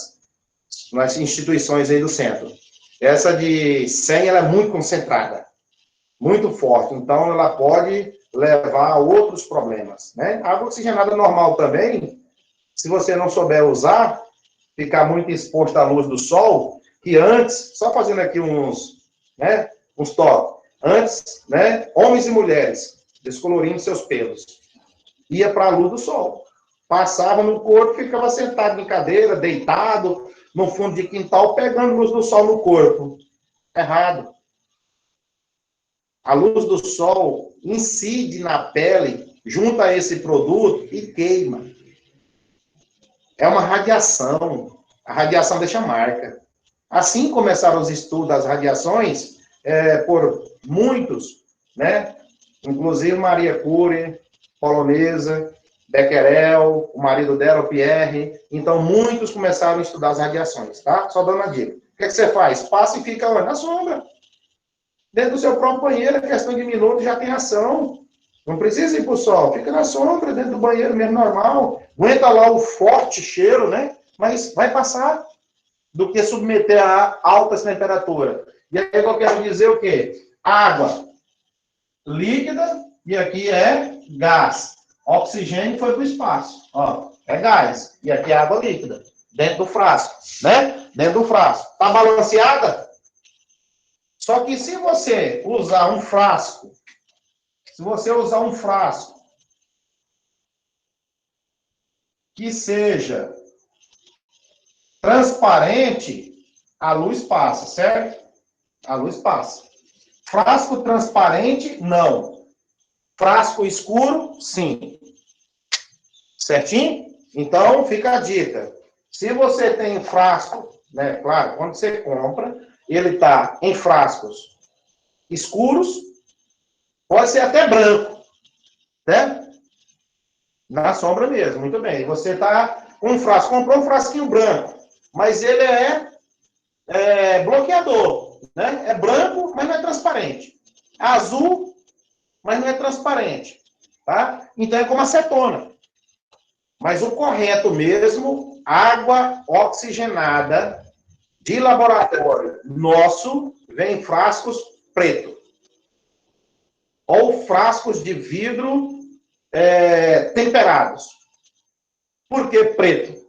instituições aí do centro. Essa de 100, ela é muito concentrada, muito forte, então ela pode levar a outros problemas, né? A água oxigenada normal também, se você não souber usar, ficar muito exposto à luz do sol, que antes, só fazendo aqui uns toques, antes, né, homens e mulheres, descolorindo seus pelos, ia para a luz do sol, passava no corpo, ficava sentado em cadeira, deitado, no fundo de quintal, pegando luz do sol no corpo. Errado. A luz do sol incide na pele, junta a esse produto e queima. É uma radiação. A radiação deixa marca. Assim começaram os estudos das radiações por muitos, né? Inclusive Maria Curie, polonesa, Becquerel, o marido dela, o Pierre. Então, muitos começaram a estudar as radiações, tá? Só dando a dica. O que você faz? Passa e fica onde? Na sombra. Dentro do seu próprio banheiro, questão de minutos, já tem ação. Não precisa ir para o sol. Fica na sombra, dentro do banheiro mesmo, normal. Aguenta lá o forte cheiro, né? Mas vai passar do que submeter a altas temperaturas. E aí eu quero dizer o quê? Água líquida, e aqui é gás. Oxigênio foi para o espaço. Ó, é gás. E aqui é água líquida. Dentro do frasco, né? Dentro do frasco. Está balanceada? Só que se você usar um frasco, que seja transparente, a luz passa, certo? A luz passa. Frasco transparente, não. Frasco escuro, sim. Certinho? Então, fica a dica. Se você tem frasco, né? Claro, quando você compra, ele está em frascos escuros, pode ser até branco, né? Na sombra mesmo, muito bem. Você está com um frasco, comprou um frasquinho branco, mas ele é bloqueador, né? É branco, mas não é transparente. É azul, mas não é transparente, tá? Então é como acetona. Mas o correto mesmo, água oxigenada de laboratório nosso, vem em frascos preto. Ou frascos de vidro temperados. Por que preto?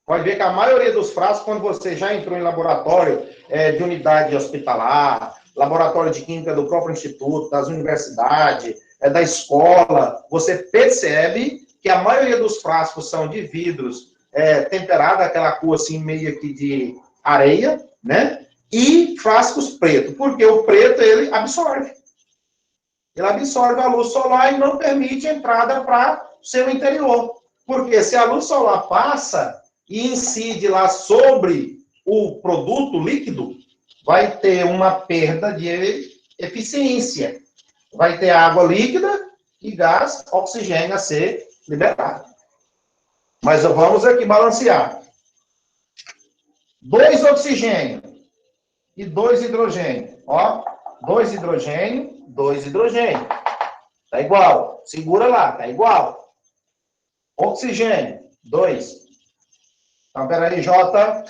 Pode ver que a maioria dos frascos, quando você já entrou em laboratório de unidade hospitalar, laboratório de química do próprio instituto, das universidades, da escola, você percebe que a maioria dos frascos são de vidros temperados, aquela cor assim meio que de areia, né? E frascos pretos, porque o preto ele absorve. Ele absorve a luz solar e não permite entrada para o seu interior. Porque se a luz solar passa e incide lá sobre o produto líquido, vai ter uma perda de eficiência. Vai ter água líquida e gás, oxigênio a ser liberado. Mas vamos aqui balancear. 2 oxigênio e 2 hidrogênio. Ó, 2 hidrogênio, 2 hidrogênio. Tá igual. Segura lá, tá igual. Oxigênio, 2. Então, peraí, Jota.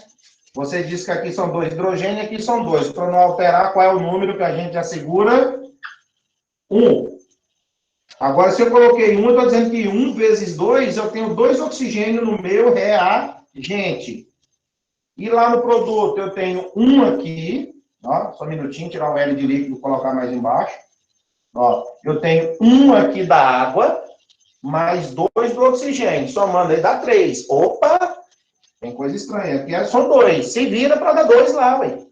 Você disse que aqui são 2 hidrogênio e aqui são 2. Para não alterar, qual é o número que a gente já segura? 1. Agora, se eu coloquei 1, eu estou dizendo que 1 vezes 2, eu tenho 2 oxigênio no meu reagente. E lá no produto, eu tenho 1 aqui. Ó, só um minutinho, tirar o L de líquido e colocar mais embaixo. Ó, eu tenho 1 aqui da água, mais 2 do oxigênio. Somando aí dá 3. Opa! Tem coisa estranha. Aqui é só 2. Se vira para dar 2 lá, ué.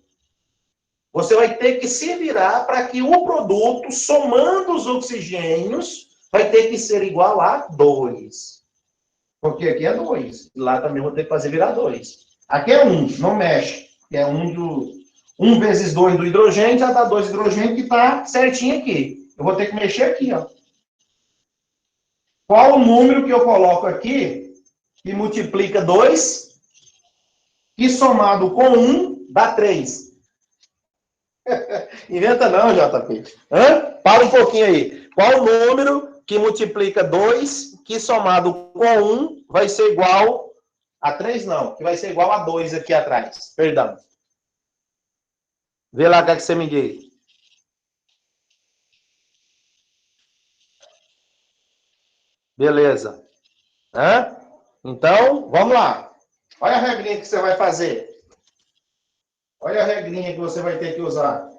Você vai ter que se virar para que o produto, somando os oxigênios, vai ter que ser igual a 2. Porque aqui é 2. Lá também vou ter que fazer virar 2. Aqui é 1, não mexe. É 1 vezes 2 do hidrogênio, já dá 2 hidrogênio que está certinho aqui. Eu vou ter que mexer aqui, ó. Qual o número que eu coloco aqui que multiplica 2 e somado com 1 dá 3? Inventa não, JP. Fala um pouquinho aí. Qual o número que multiplica 2 que somado com 1 vai ser igual a 3? Não, que vai ser igual a 2 aqui atrás. Perdão. Vê lá o que você me diz. Beleza. Então, vamos lá. Olha a regrinha que você vai fazer. Olha a regrinha que você vai ter que usar.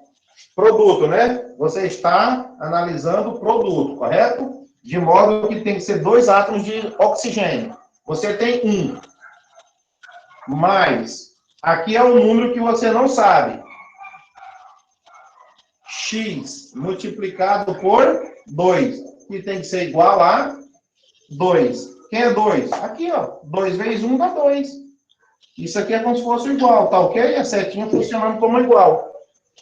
Produto, né? Você está analisando o produto, correto? De modo que tem que ser 2 átomos de oxigênio. Você tem 1. Mas, aqui é um número que você não sabe. X multiplicado por 2. Que tem que ser igual a 2. Quem é 2? Aqui, ó. 2 vezes 1 dá 2. Isso aqui é como se fosse igual, tá ok? A setinha funcionando como igual.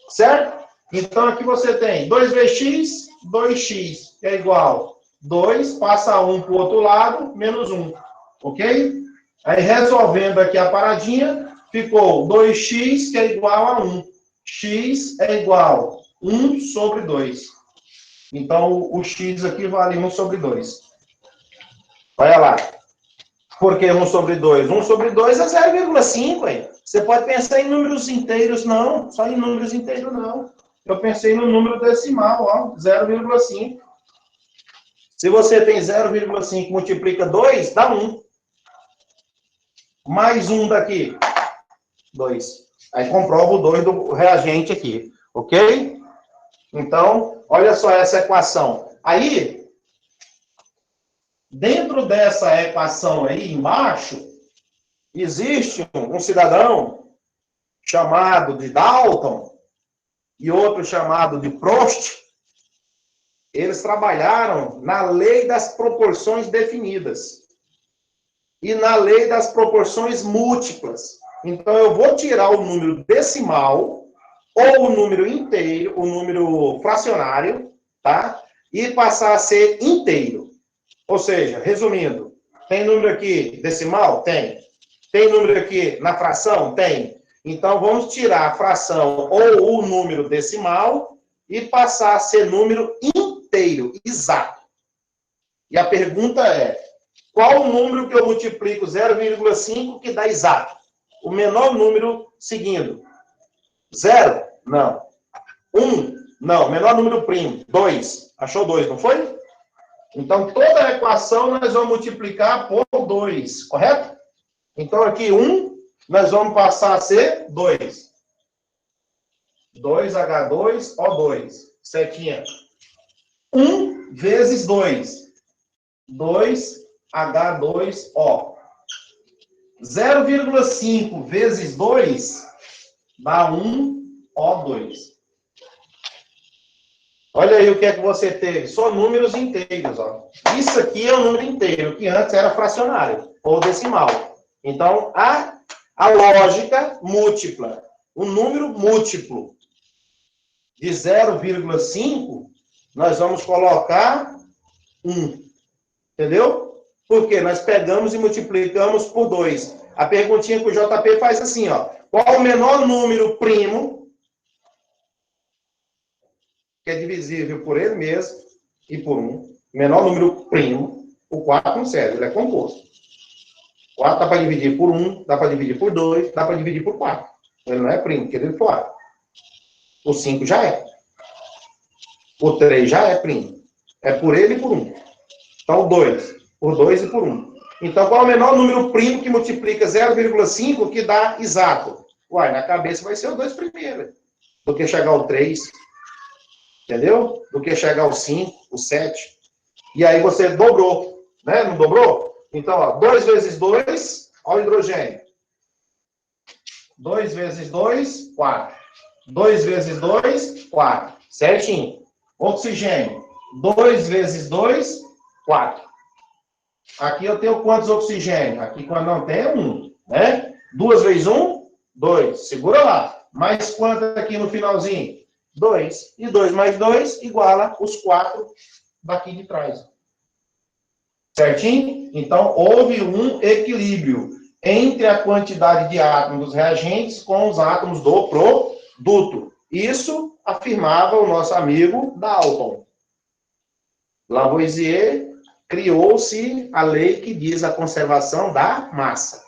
Certo? Então, aqui você tem 2 vezes x, 2x, que é igual 2, passa 1 para o outro lado, menos 1. Ok? Aí, resolvendo aqui a paradinha, ficou 2x, que é igual a 1. X é igual a 1 sobre 2. Então, o x aqui vale 1 sobre 2. Olha lá. Por que 1 sobre 2? 1 sobre 2 é 0,5, aí. Você pode pensar em números inteiros, não. Só em números inteiros, não. Eu pensei no número decimal, ó, 0,5. Se você tem 0,5 multiplica 2, dá 1. Mais 1 daqui, 2. Aí comprova o 2 do reagente aqui, ok? Então, olha só essa equação. Aí, dentro dessa equação aí embaixo, existe um cidadão chamado de Dalton e outro chamado de Prost. Eles trabalharam na lei das proporções definidas e na lei das proporções múltiplas. Então, eu vou tirar o número decimal ou o número inteiro, o número fracionário, tá? E passar a ser inteiro. Ou seja, resumindo, tem número aqui decimal? Tem. Tem número aqui na fração? Tem. Então, vamos tirar a fração ou o número decimal e passar a ser número inteiro, exato. E a pergunta é, qual o número que eu multiplico 0,5 que dá exato? O menor número seguindo. 0? Não. 1? Não. Menor número primo. 2. Achou 2, não foi? Então, toda a equação nós vamos multiplicar por 2, correto? Então, aqui 1, nós vamos passar a ser 2. 2H2O2. Setinha. 1 vezes 2. 2H2O. 0,5 vezes 2 dá 1O2. Olha aí o que é que você teve. Só números inteiros, ó. Isso aqui é um número inteiro, que antes era fracionário, ou decimal. Então, a lógica múltipla. Um número múltiplo de 0,5, nós vamos colocar 1. Entendeu? Porque nós pegamos e multiplicamos por 2. A perguntinha que o JP faz assim, ó. Qual o menor número primo que é divisível por ele mesmo e por 1? Menor número primo. O 4 não serve, ele é composto. 4 dá para dividir por 1, dá para dividir por 2, dá para dividir por 4. Ele não é primo, porque ele é fora. O 5 já é. O 3 já é primo. É por ele e por 1. Então, 2. Por 2 e por 1. Então, qual é o menor número primo que multiplica 0,5 que dá exato? Uai, na cabeça vai ser o 2 primeiro. Do que chegar ao 3. Entendeu? Do que chegar ao 5, o 7. E aí você dobrou. Né? Não dobrou? Então, ó, 2 vezes 2, ó o hidrogênio. 2 vezes 2, 4. 2 vezes 2, 4. Certinho. Oxigênio. 2 vezes 2, 4. Aqui eu tenho quantos oxigênios? Aqui quando não tem é 1, né? 2 vezes 1, 2. Segura lá. Mais quanto aqui no finalzinho? 2. E 2 mais 2 iguala os 4 daqui de trás. Certinho? Então, houve um equilíbrio entre a quantidade de átomos dos reagentes com os átomos do produto. Isso afirmava o nosso amigo Dalton. Lavoisier criou-se a lei que diz a conservação da massa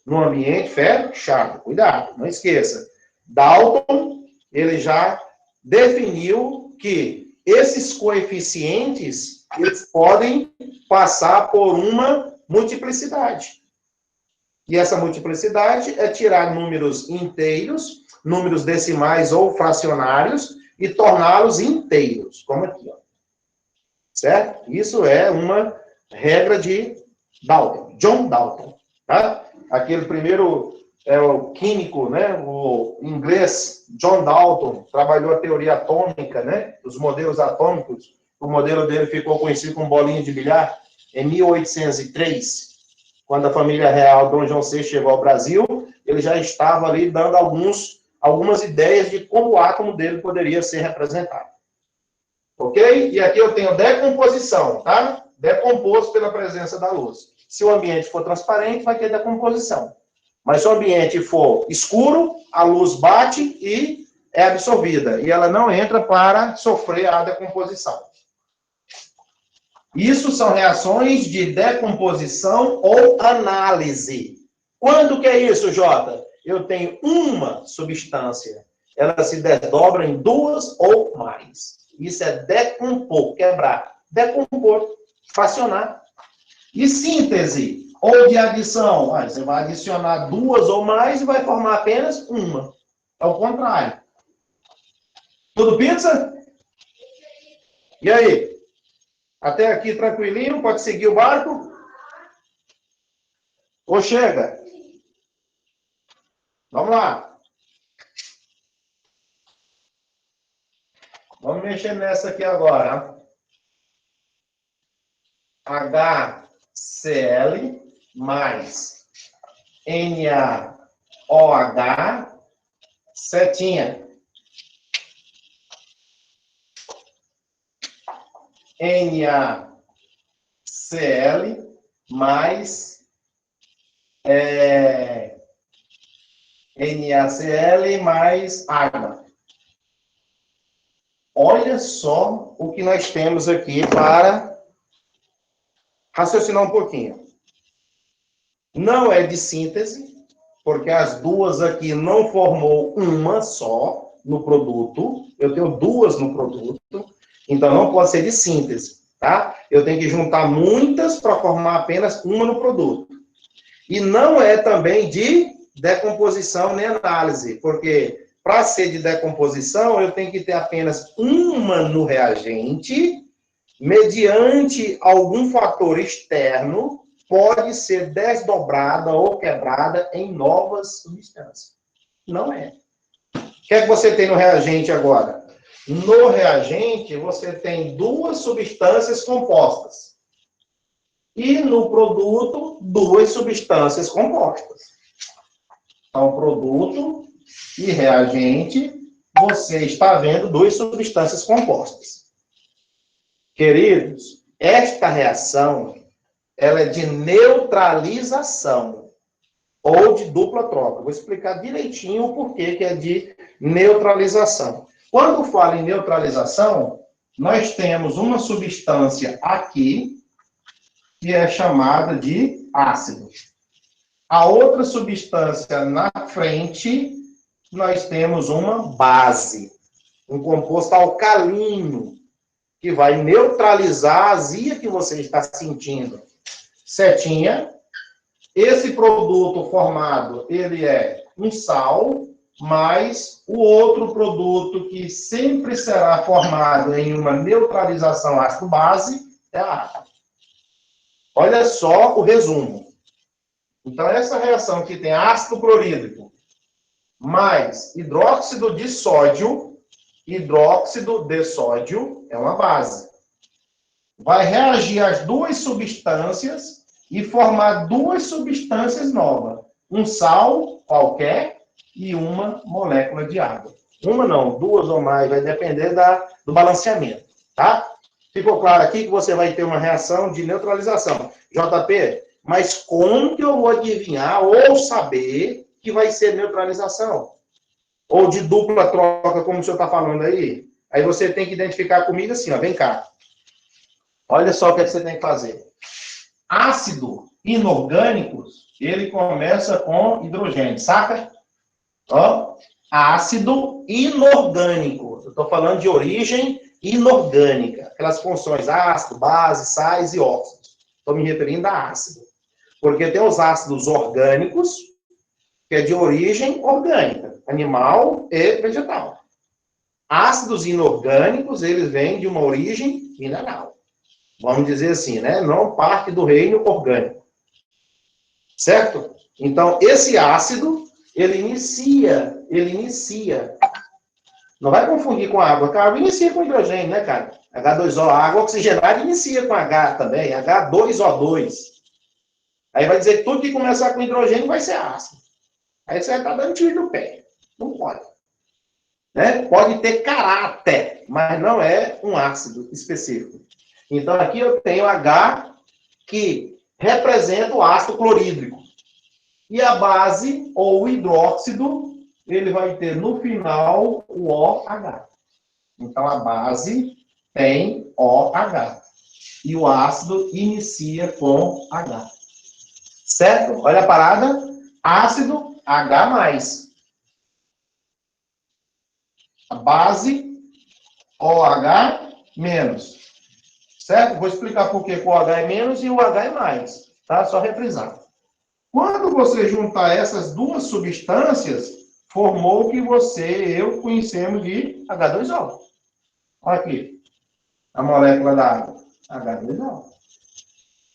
no ambiente fechado. Cuidado, não esqueça. Dalton, ele já definiu que esses coeficientes, eles podem passar por uma multiplicidade. E essa multiplicidade é tirar números inteiros, números decimais ou fracionários, e torná-los inteiros, como aqui, ó. Certo? Isso é uma regra de Dalton, John Dalton. Tá? Aquele primeiro o químico, né, o inglês John Dalton, trabalhou a teoria atômica, né, os modelos atômicos. O modelo dele ficou conhecido como bolinha de bilhar em 1803, quando a família real Dom João VI chegou ao Brasil. Ele já estava ali dando algumas ideias de como o átomo dele poderia ser representado. Ok? E aqui eu tenho decomposição, tá? Decomposto pela presença da luz. Se o ambiente for transparente, vai ter decomposição. Mas se o ambiente for escuro, a luz bate e é absorvida. E ela não entra para sofrer a decomposição. Isso são reações de decomposição ou análise. Quando que é isso, Jota? Eu tenho uma substância. Ela se desdobra em 2 ou mais. Isso é decompor, quebrar. Decompor, fracionar. E síntese, ou de adição. Você vai adicionar 2 ou mais e vai formar apenas uma. É o contrário. Tudo pizza? E aí? Até aqui tranquilinho? Pode seguir o barco? Ou chega? Vamos lá. Vamos mexer nessa aqui agora. HCl mais NaOH, setinha. NaCl mais NaCl mais água. Olha só o que nós temos aqui para raciocinar um pouquinho. Não é de síntese, porque as duas aqui não formou uma só no produto. Eu tenho 2 no produto, então não pode ser de síntese, tá? Eu tenho que juntar muitas para formar apenas uma no produto. E não é também de decomposição nem análise, porque para ser de decomposição, eu tenho que ter apenas uma no reagente, mediante algum fator externo, pode ser desdobrada ou quebrada em novas substâncias. Não é. O que é que você tem no reagente agora? No reagente, você tem 2 substâncias compostas. E no produto, 2 substâncias compostas. Então, produto e reagente, você está vendo 2 substâncias compostas. Queridos, esta reação, ela é de neutralização ou de dupla troca. Vou explicar direitinho o porquê que é de neutralização. Quando falo em neutralização, nós temos uma substância aqui que é chamada de ácido. A outra substância na frente, nós temos uma base, um composto alcalino, que vai neutralizar a azia que você está sentindo. Setinha. Esse produto formado, ele é um sal, mas o outro produto que sempre será formado em uma neutralização ácido-base é a água. Olha só o resumo. Então, essa reação que tem ácido clorídrico mais hidróxido de sódio, é uma base. Vai reagir às duas substâncias e formar duas substâncias novas. Um sal qualquer e uma molécula de água. Uma não, duas ou mais, vai depender do balanceamento, tá? Ficou claro aqui que você vai ter uma reação de neutralização. JP, mas como que eu vou adivinhar ou saber que vai ser neutralização? Ou de dupla troca, como o senhor está falando aí? Aí você tem que identificar comigo assim, ó, vem cá. Olha só o que você tem que fazer. Ácido inorgânicos, ele começa com hidrogênio, saca? Ó, ácido inorgânico. Eu estou falando de origem inorgânica. Aquelas funções ácido, base, sais e óxidos. Estou me referindo a ácido. Porque tem os ácidos orgânicos, que é de origem orgânica, animal e vegetal. Ácidos inorgânicos, eles vêm de uma origem mineral. Vamos dizer assim, né? Não parte do reino orgânico. Certo? Então, esse ácido, ele inicia. Não vai confundir com água, porque a água inicia com hidrogênio, né, cara? H2O, a água oxigenada inicia com H também, H2O2. Aí vai dizer que tudo que começar com hidrogênio vai ser ácido. Aí você vai estar dando tiro no pé. Não pode. Né? Pode ter caráter, mas não é um ácido específico. Então, aqui eu tenho H, que representa o ácido clorídrico. E a base, ou o hidróxido, ele vai ter no final o OH. Então, a base tem OH. E o ácido inicia com H. Certo? Olha a parada. Ácido, H+. A base, OH-. Certo? Vou explicar por que o OH é menos e o H é mais. Tá? Só refrisar. Quando você juntar essas duas substâncias, formou o que você e eu conhecemos de H2O. Olha aqui. A molécula da água. H2O.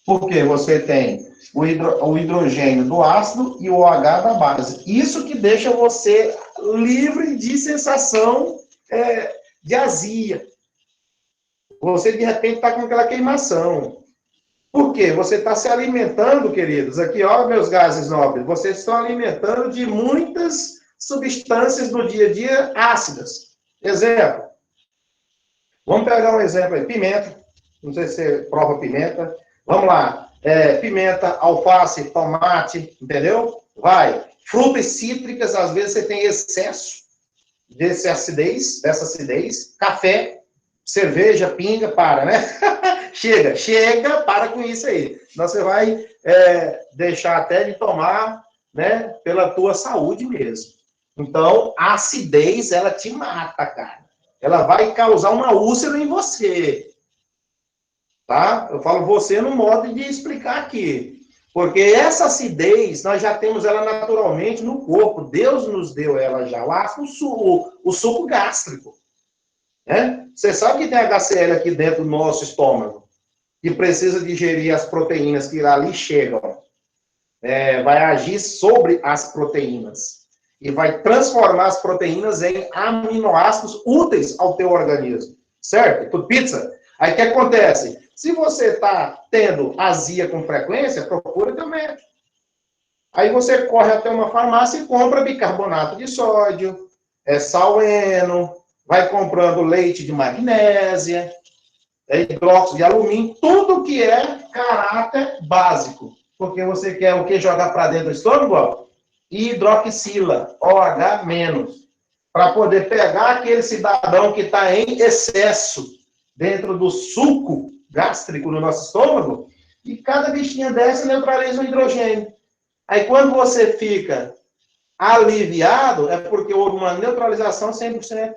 Porque você tem o hidrogênio do ácido e o OH da base. Isso que deixa você livre de sensação de azia. Você, de repente, está com aquela queimação. Por quê? Você está se alimentando, queridos. Aqui, ó, meus gases nobres. Vocês estão alimentando de muitas substâncias do dia a dia ácidas. Exemplo. Vamos pegar um exemplo aí. Pimenta. Não sei se você prova pimenta. Vamos lá. Pimenta, alface, tomate, entendeu? Vai. Frutas cítricas, às vezes você tem excesso dessa acidez. Café. Cerveja, pinga, para, né? chega, para com isso aí. Senão você vai deixar até de tomar, né, pela tua saúde mesmo. Então, a acidez, ela te mata, cara. Ela vai causar uma úlcera em você. Tá? Eu falo você no modo de explicar aqui. Porque essa acidez, nós já temos ela naturalmente no corpo. Deus nos deu ela já lá, o suco gástrico. Né? Você sabe que tem HCl aqui dentro do nosso estômago, que precisa digerir as proteínas que ali chegam. Vai agir sobre as proteínas. E vai transformar as proteínas em aminoácidos úteis ao teu organismo. Certo? Tudo pizza? Aí o que acontece? Se você está tendo azia com frequência, procura teu médico. Aí você corre até uma farmácia e compra bicarbonato de sódio, saleno, vai comprando leite de magnésia, hidróxido de alumínio, tudo que é caráter básico. Porque você quer o que jogar para dentro do estômago? Hidroxila, OH-, para poder pegar aquele cidadão que está em excesso dentro do suco gástrico no nosso estômago, e cada bichinha dessa neutraliza o hidrogênio. Aí quando você fica aliviado, é porque houve uma neutralização 100%.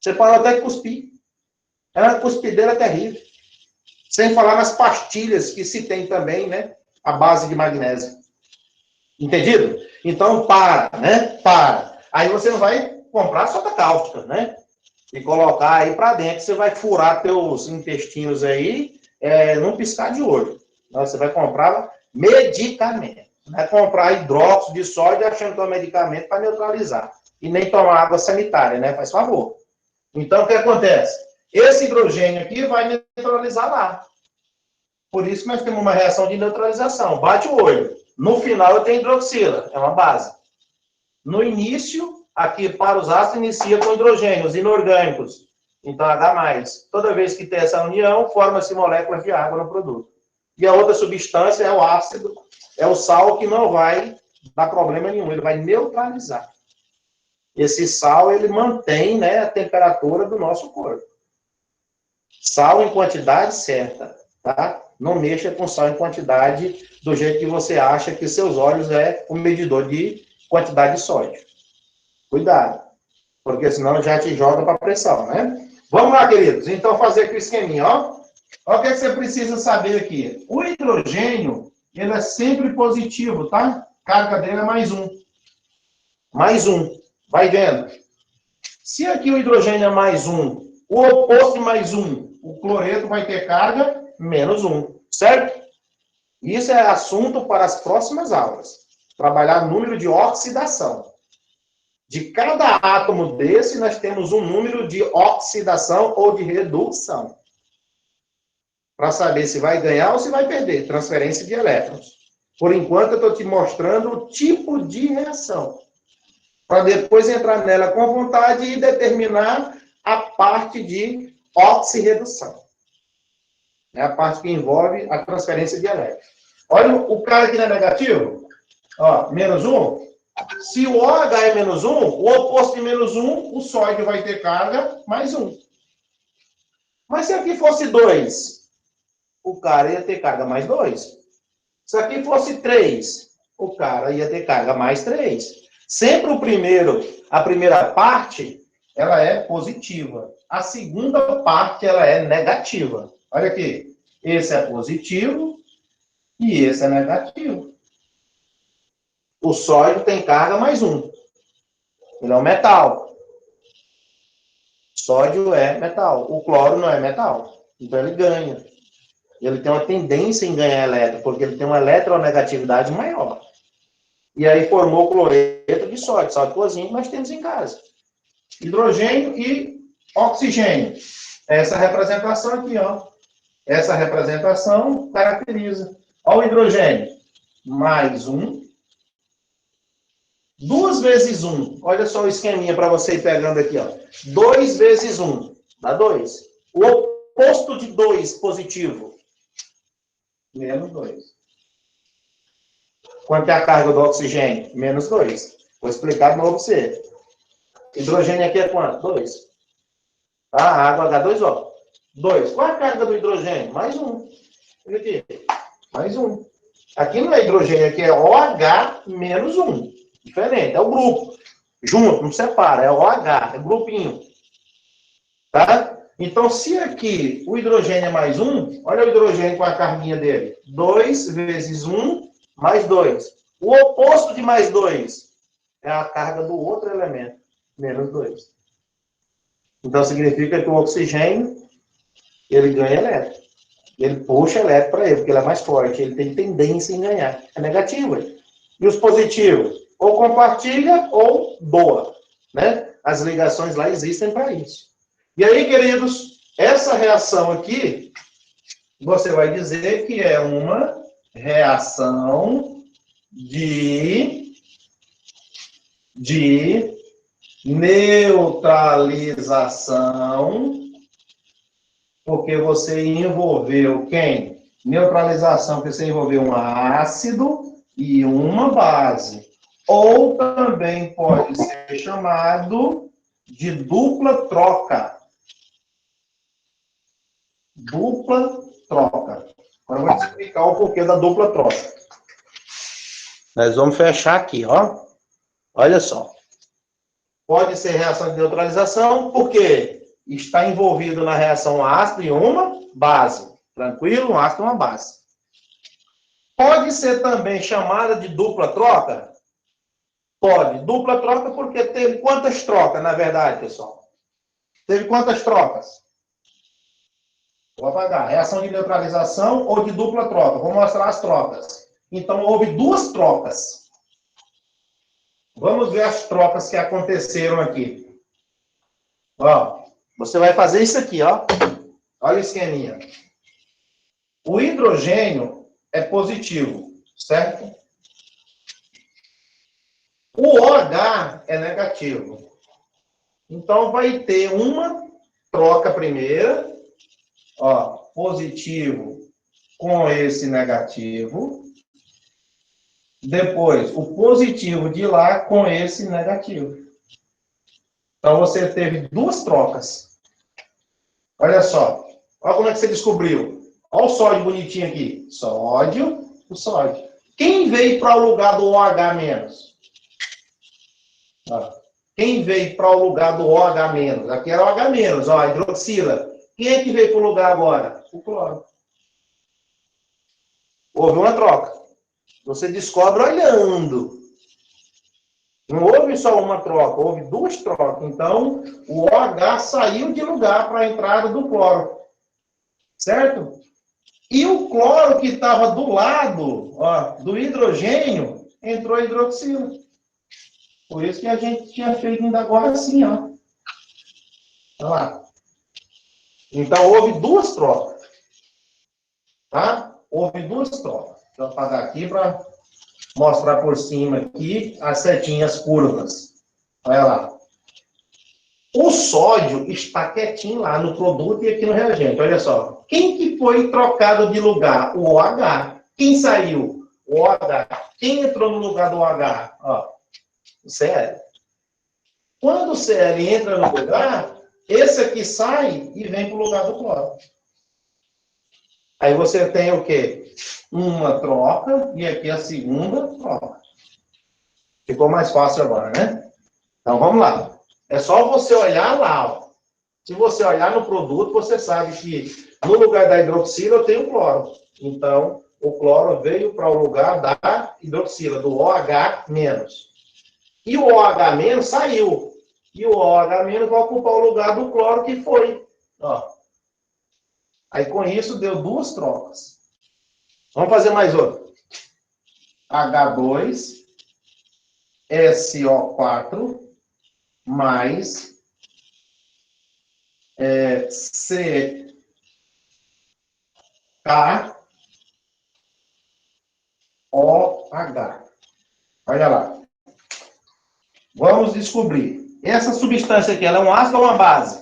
Você pode até cuspir. É uma cuspideira terrível. Sem falar nas pastilhas que se tem também, né? A base de magnésio. Entendido? Então, né? Aí você não vai comprar soda cáustica, né? E colocar aí para dentro. Você vai furar teus intestinos aí num piscar de olho. Você vai comprar medicamento. Não é comprar hidróxido de sódio achando que é um medicamento para neutralizar. E nem tomar água sanitária, né? Faz favor. Então, o que acontece? Esse hidrogênio aqui vai neutralizar lá. Por isso, nós temos uma reação de neutralização. Bate o olho. No final, eu tenho hidroxila. É uma base. No início, aqui para os ácidos, inicia com hidrogênios inorgânicos. Então, H+. Toda vez que tem essa união, forma-se moléculas de água no produto. E a outra substância é o ácido, é o sal, que não vai dar problema nenhum. Ele vai neutralizar. Esse sal, ele mantém, né, a temperatura do nosso corpo. Sal em quantidade certa, tá? Não mexa com sal em quantidade do jeito que você acha que seus olhos é o medidor de quantidade de sódio. Cuidado, porque senão já te joga para pressão, né? Vamos lá, queridos. Então, fazer aqui o esqueminha, ó. Olha o que você precisa saber aqui. O hidrogênio, ele é sempre positivo, tá? A carga dele é mais 1. Mais 1. Vai vendo. Se aqui o hidrogênio é mais 1, o oposto de mais 1, o cloreto vai ter carga -1, certo? Isso é assunto para as próximas aulas. Trabalhar número de oxidação. De cada átomo desse, nós temos um número de oxidação ou de redução. Para saber se vai ganhar ou se vai perder. Transferência de elétrons. Por enquanto, eu estou te mostrando o tipo de reação. Para depois entrar nela com vontade e determinar a parte de oxirredução. É a parte que envolve a transferência de elétrons. Olha o cara aqui na negativo. Ó, -1. Se o OH é -1, o oposto de -1, o sódio vai ter carga +1. Mas se aqui fosse 2, o cara ia ter carga +2. Se aqui fosse 3, o cara ia ter carga +3. Sempre a primeira parte, ela é positiva. A segunda parte, ela é negativa. Olha aqui. Esse é positivo e esse é negativo. O sódio tem carga +1. Ele é um metal. Sódio é metal. O cloro não é metal. Então ele ganha. Ele tem uma tendência em ganhar elétron, porque ele tem uma eletronegatividade maior. E aí formou o cloreto de sódio, sal de cozinha que nós temos em casa. Hidrogênio e oxigênio. Essa representação aqui, ó. Essa representação caracteriza. Olha o hidrogênio. +1. 2 vezes 1. Olha só o esqueminha para você ir pegando aqui, ó. 2 vezes 1. Dá 2. O oposto de 2, positivo. -2. Quanto é a carga do oxigênio? -2. Vou explicar de novo para você. Hidrogênio aqui é quanto? 2. Tá? A água H2O. 2. Qual é a carga do hidrogênio? +1. Olha aqui. +1. Aqui não é hidrogênio, aqui é OH -1. Diferente, é o grupo. Junto, não separa, é OH, é grupinho. Tá? Então, se aqui o hidrogênio é +1, olha o hidrogênio com a carguinha dele. 2 vezes 1, +2. O oposto de +2 é a carga do outro elemento, -2. Então, significa que o oxigênio, ele ganha elétron. Ele puxa elétron para ele, porque ele é mais forte. Ele tem tendência em ganhar. É negativo. E os positivos? Ou compartilha ou doa. Né? As ligações lá existem para isso. E aí, queridos, essa reação aqui, você vai dizer que é uma reação de neutralização, porque você envolveu quem? Neutralização, porque você envolveu um ácido e uma base. Ou também pode ser chamado de dupla troca. Dupla troca. Agora eu vou te explicar o porquê da dupla troca. Nós vamos fechar aqui, ó. Olha só. Pode ser reação de neutralização, porque está envolvido na reação ácido e uma base. Tranquilo? Um ácido e uma base. Pode ser também chamada de dupla troca? Pode. Dupla troca porque teve quantas trocas, na verdade, pessoal? Teve quantas trocas? Vou apagar. Reação de neutralização ou de dupla troca? Vou mostrar as trocas. Então, houve duas trocas. Vamos ver as trocas que aconteceram aqui. Ó, você vai fazer isso aqui, ó. Olha o esqueminha. O hidrogênio é positivo, certo? O OH é negativo. Então, vai ter uma troca primeira, ó, positivo com esse negativo. Depois, o positivo de lá com esse negativo. Então, você teve duas trocas. Olha só. Olha como é que você descobriu. Olha o sódio bonitinho aqui. Sódio, o sódio. Quem veio para o lugar do OH menos? Quem veio para o lugar do OH menos? Aqui era OH menos, ó, hidroxila. Quem é que veio para o lugar agora? O cloro. Houve uma troca. Você descobre olhando. Não houve só uma troca, houve duas trocas. Então, o OH saiu de lugar para a entrada do cloro. Certo? E o cloro que estava do lado, ó, do hidrogênio, entrou a hidroxila. Por isso que a gente tinha feito ainda agora assim, ó. Olha lá. Então, houve duas trocas. Tá? Houve duas trocas. Deixa eu apagar aqui para mostrar por cima aqui as setinhas curvas. Olha lá. O sódio está quietinho lá no produto e aqui no reagente. Olha só. Quem que foi trocado de lugar? O OH. Quem saiu? O OH. Quem entrou no lugar do OH? Ó, o Cl. Quando o Cl entra no lugar, esse aqui sai e vem para o lugar do cloro. Aí você tem o quê? Uma troca e aqui a segunda troca. Ficou mais fácil agora, né? Então, vamos lá. É só você olhar lá, ó. Se você olhar no produto, você sabe que no lugar da hidroxila eu tenho cloro. Então, o cloro veio para o lugar da hidroxila, do OH-. E o OH- saiu. E o OH- vai ocupar o lugar do cloro que foi. Ó. Aí, com isso, deu duas trocas. Vamos fazer mais outra. H2SO4 mais CKOH. Olha lá. Vamos descobrir. Essa substância aqui, ela é um ácido ou uma base?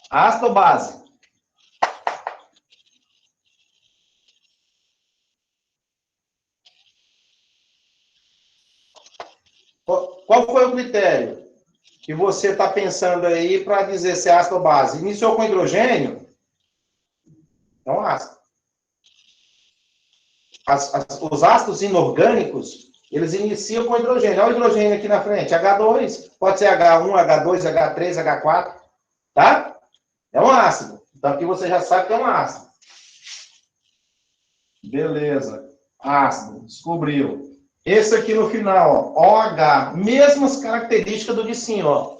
Ácido ou base? Qual foi o critério que você está pensando aí para dizer se é ácido ou base? Iniciou com hidrogênio? É um ácido. Os ácidos inorgânicos, eles iniciam com hidrogênio. Olha o hidrogênio aqui na frente, H2. Pode ser H1, H2, H3, H4. Tá? É um ácido. Então aqui você já sabe que é um ácido. Beleza. Ácido. Descobriu. Esse aqui no final, ó, OH. Mesmas características do de cima, ó.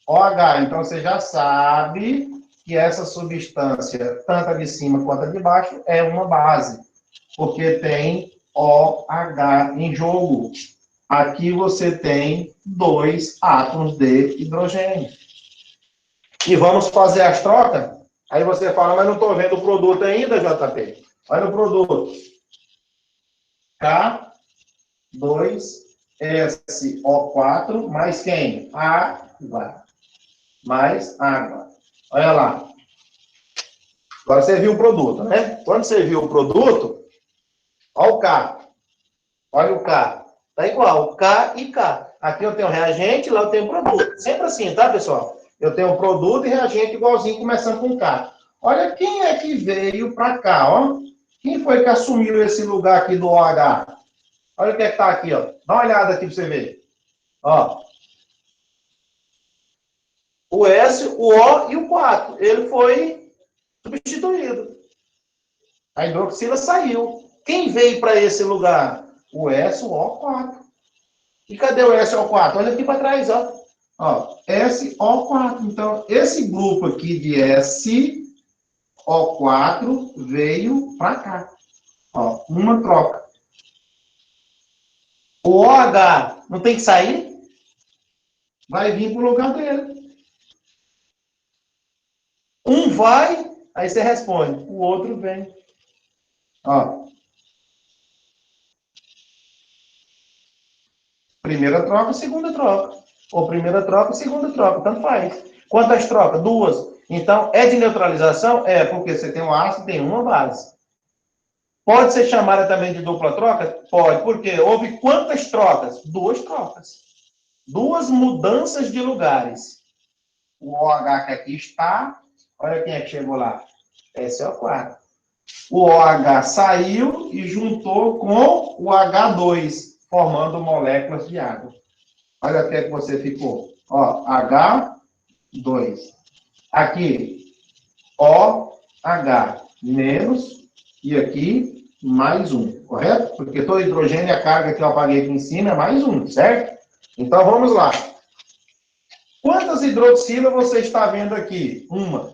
OH. Então você já sabe que essa substância, tanto a de cima quanto a de baixo, é uma base. Porque tem OH em jogo. Aqui você tem 2 átomos de hidrogênio. E vamos fazer as trocas? Aí você fala, mas não estou vendo o produto ainda, JP. Olha o produto. K2SO4 mais quem? Água. Mais água. Olha lá. Agora você viu o produto, né? Quando você viu o produto, olha o K. Olha o K. Tá igual, K e K. Aqui eu tenho reagente, lá eu tenho produto. Sempre assim, tá, pessoal? Eu tenho produto e reagente igualzinho, começando com K. Olha quem é que veio para cá, ó. Quem foi que assumiu esse lugar aqui do OH? Olha o que é que tá aqui, ó. Dá uma olhada aqui para você ver. Ó. O S, o O e o 4. Ele foi substituído. A hidroxila saiu. Quem veio para esse lugar? O S, o O, 4. E cadê o SO4? Olha aqui para trás, ó. Ó, SO4. Então, esse grupo aqui de SO4 veio para cá. Ó, uma troca. O OH não tem que sair? Vai vir para o lugar dele. Um vai, aí você responde. O outro vem. Ó. Primeira troca, segunda troca. Ou primeira troca, segunda troca. Tanto faz. Quantas trocas? Duas. Então, é de neutralização? É, porque você tem um ácido e tem uma base. Pode ser chamada também de dupla troca? Pode. Porque houve quantas trocas? Duas trocas. Duas mudanças de lugares. O OH que aqui está. Olha quem é que chegou lá. SO4. O OH saiu e juntou com o H2, formando moléculas de água. Olha o que é que você ficou. Ó, H2. Aqui, OH menos, e aqui, mais um, correto? Porque todo hidrogênio, a carga que eu apaguei aqui em cima é mais um, certo? Então, vamos lá. Quantas hidroxilas você está vendo aqui? Uma.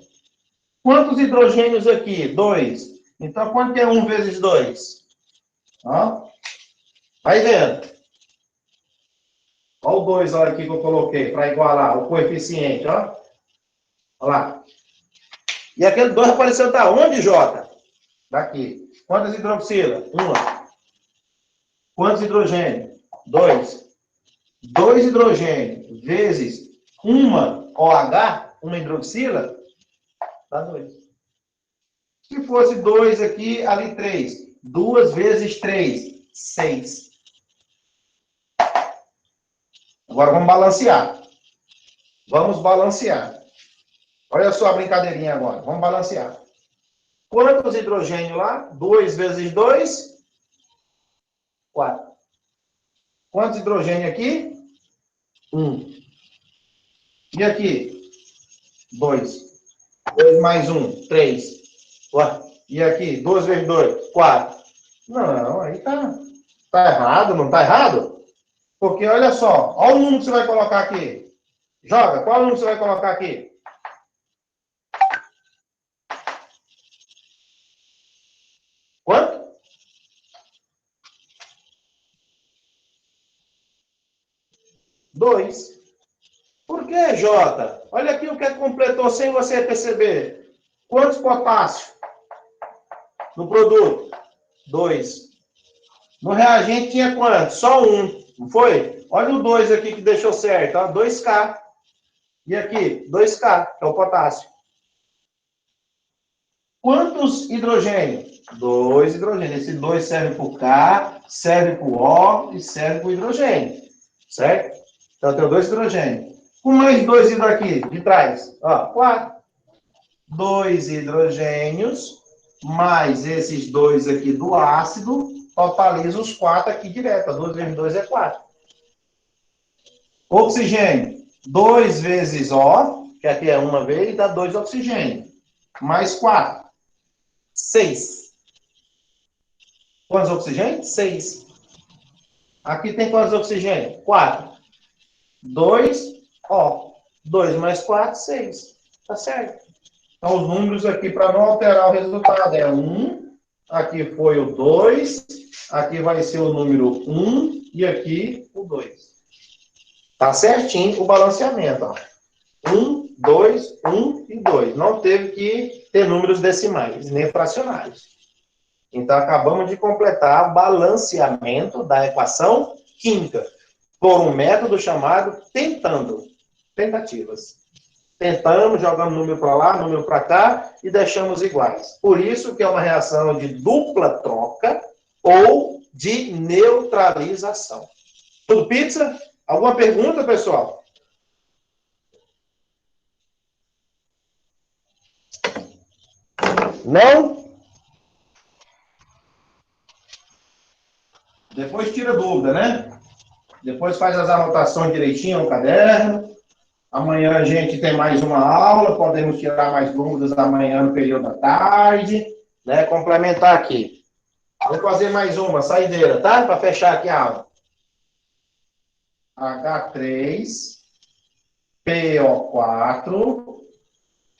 Quantos hidrogênios aqui? Dois. Então, quanto é 1 vezes 2? Ó. Vai vendo. Olha o 2, olha aqui que eu coloquei, para igualar o coeficiente, ó. Olha lá. E aquele 2 apareceu da onde, Jota? Daqui. Quantas hidroxilas? Uma. Quantos hidrogênios? 2. 2 hidrogênios vezes uma OH, uma hidroxila, dá 2. Se fosse 2 aqui, ali 3. 2 vezes 3, 6. Agora vamos balancear. Vamos balancear. Olha só a brincadeirinha agora. Vamos balancear. Quantos hidrogênios lá? 2 vezes 2, 4. Quantos hidrogênios aqui? 1. E aqui? 2. 2 mais 1, 3. E aqui? 2 vezes 2, 4. Não, aí tá errado, não tá errado? Porque olha só, olha o número que você vai colocar aqui. Joga, qual é o número que você vai colocar aqui? Quanto? 2. Por que, Jota? Olha aqui o que completou sem você perceber. Quantos potássio no produto? 2. No reagente tinha quanto? Só 1, não foi? Olha o 2 aqui que deixou certo, ó, 2K. E aqui, 2K, que é o potássio. Quantos hidrogênios? 2 hidrogênios. Esse 2 serve para o K, serve para o O e serve para o hidrogênio. Certo? Então, eu tenho 2 hidrogênios. Com mais 2 hidro aqui, de trás. Ó, 4. 2 hidrogênios, mais esses 2 aqui do ácido, totaliza os 4 aqui direto. 2 vezes 2 é 4. Oxigênio. 2 vezes O, que aqui é uma vez, dá 2 oxigênio. Mais 4. 6. Quantos oxigênios? 6. Aqui tem quantos oxigênios? 4. 2, ó. 2 mais 4, 6. Tá certo. Então, os números aqui, para não alterar o resultado, é 1. Aqui foi o 2. Aqui vai ser o número 1. E aqui o 2. Tá certinho o balanceamento, ó. 1, 2, 1 e 2. Não teve que ter números decimais, nem fracionários. Então, acabamos de completar o balanceamento da equação química por um método chamado tentativas. Tentamos, jogamos número para lá, número para cá e deixamos iguais. Por isso que é uma reação de dupla troca ou de neutralização. Tudo pizza? Alguma pergunta, pessoal? Não? Depois tira dúvida, né? Depois faz as anotações direitinho no caderno. Amanhã a gente tem mais uma aula, podemos tirar mais dúvidas amanhã no período da tarde, né? Complementar aqui. Vou fazer mais uma saideira, tá? Para fechar aqui a aula. H3PO4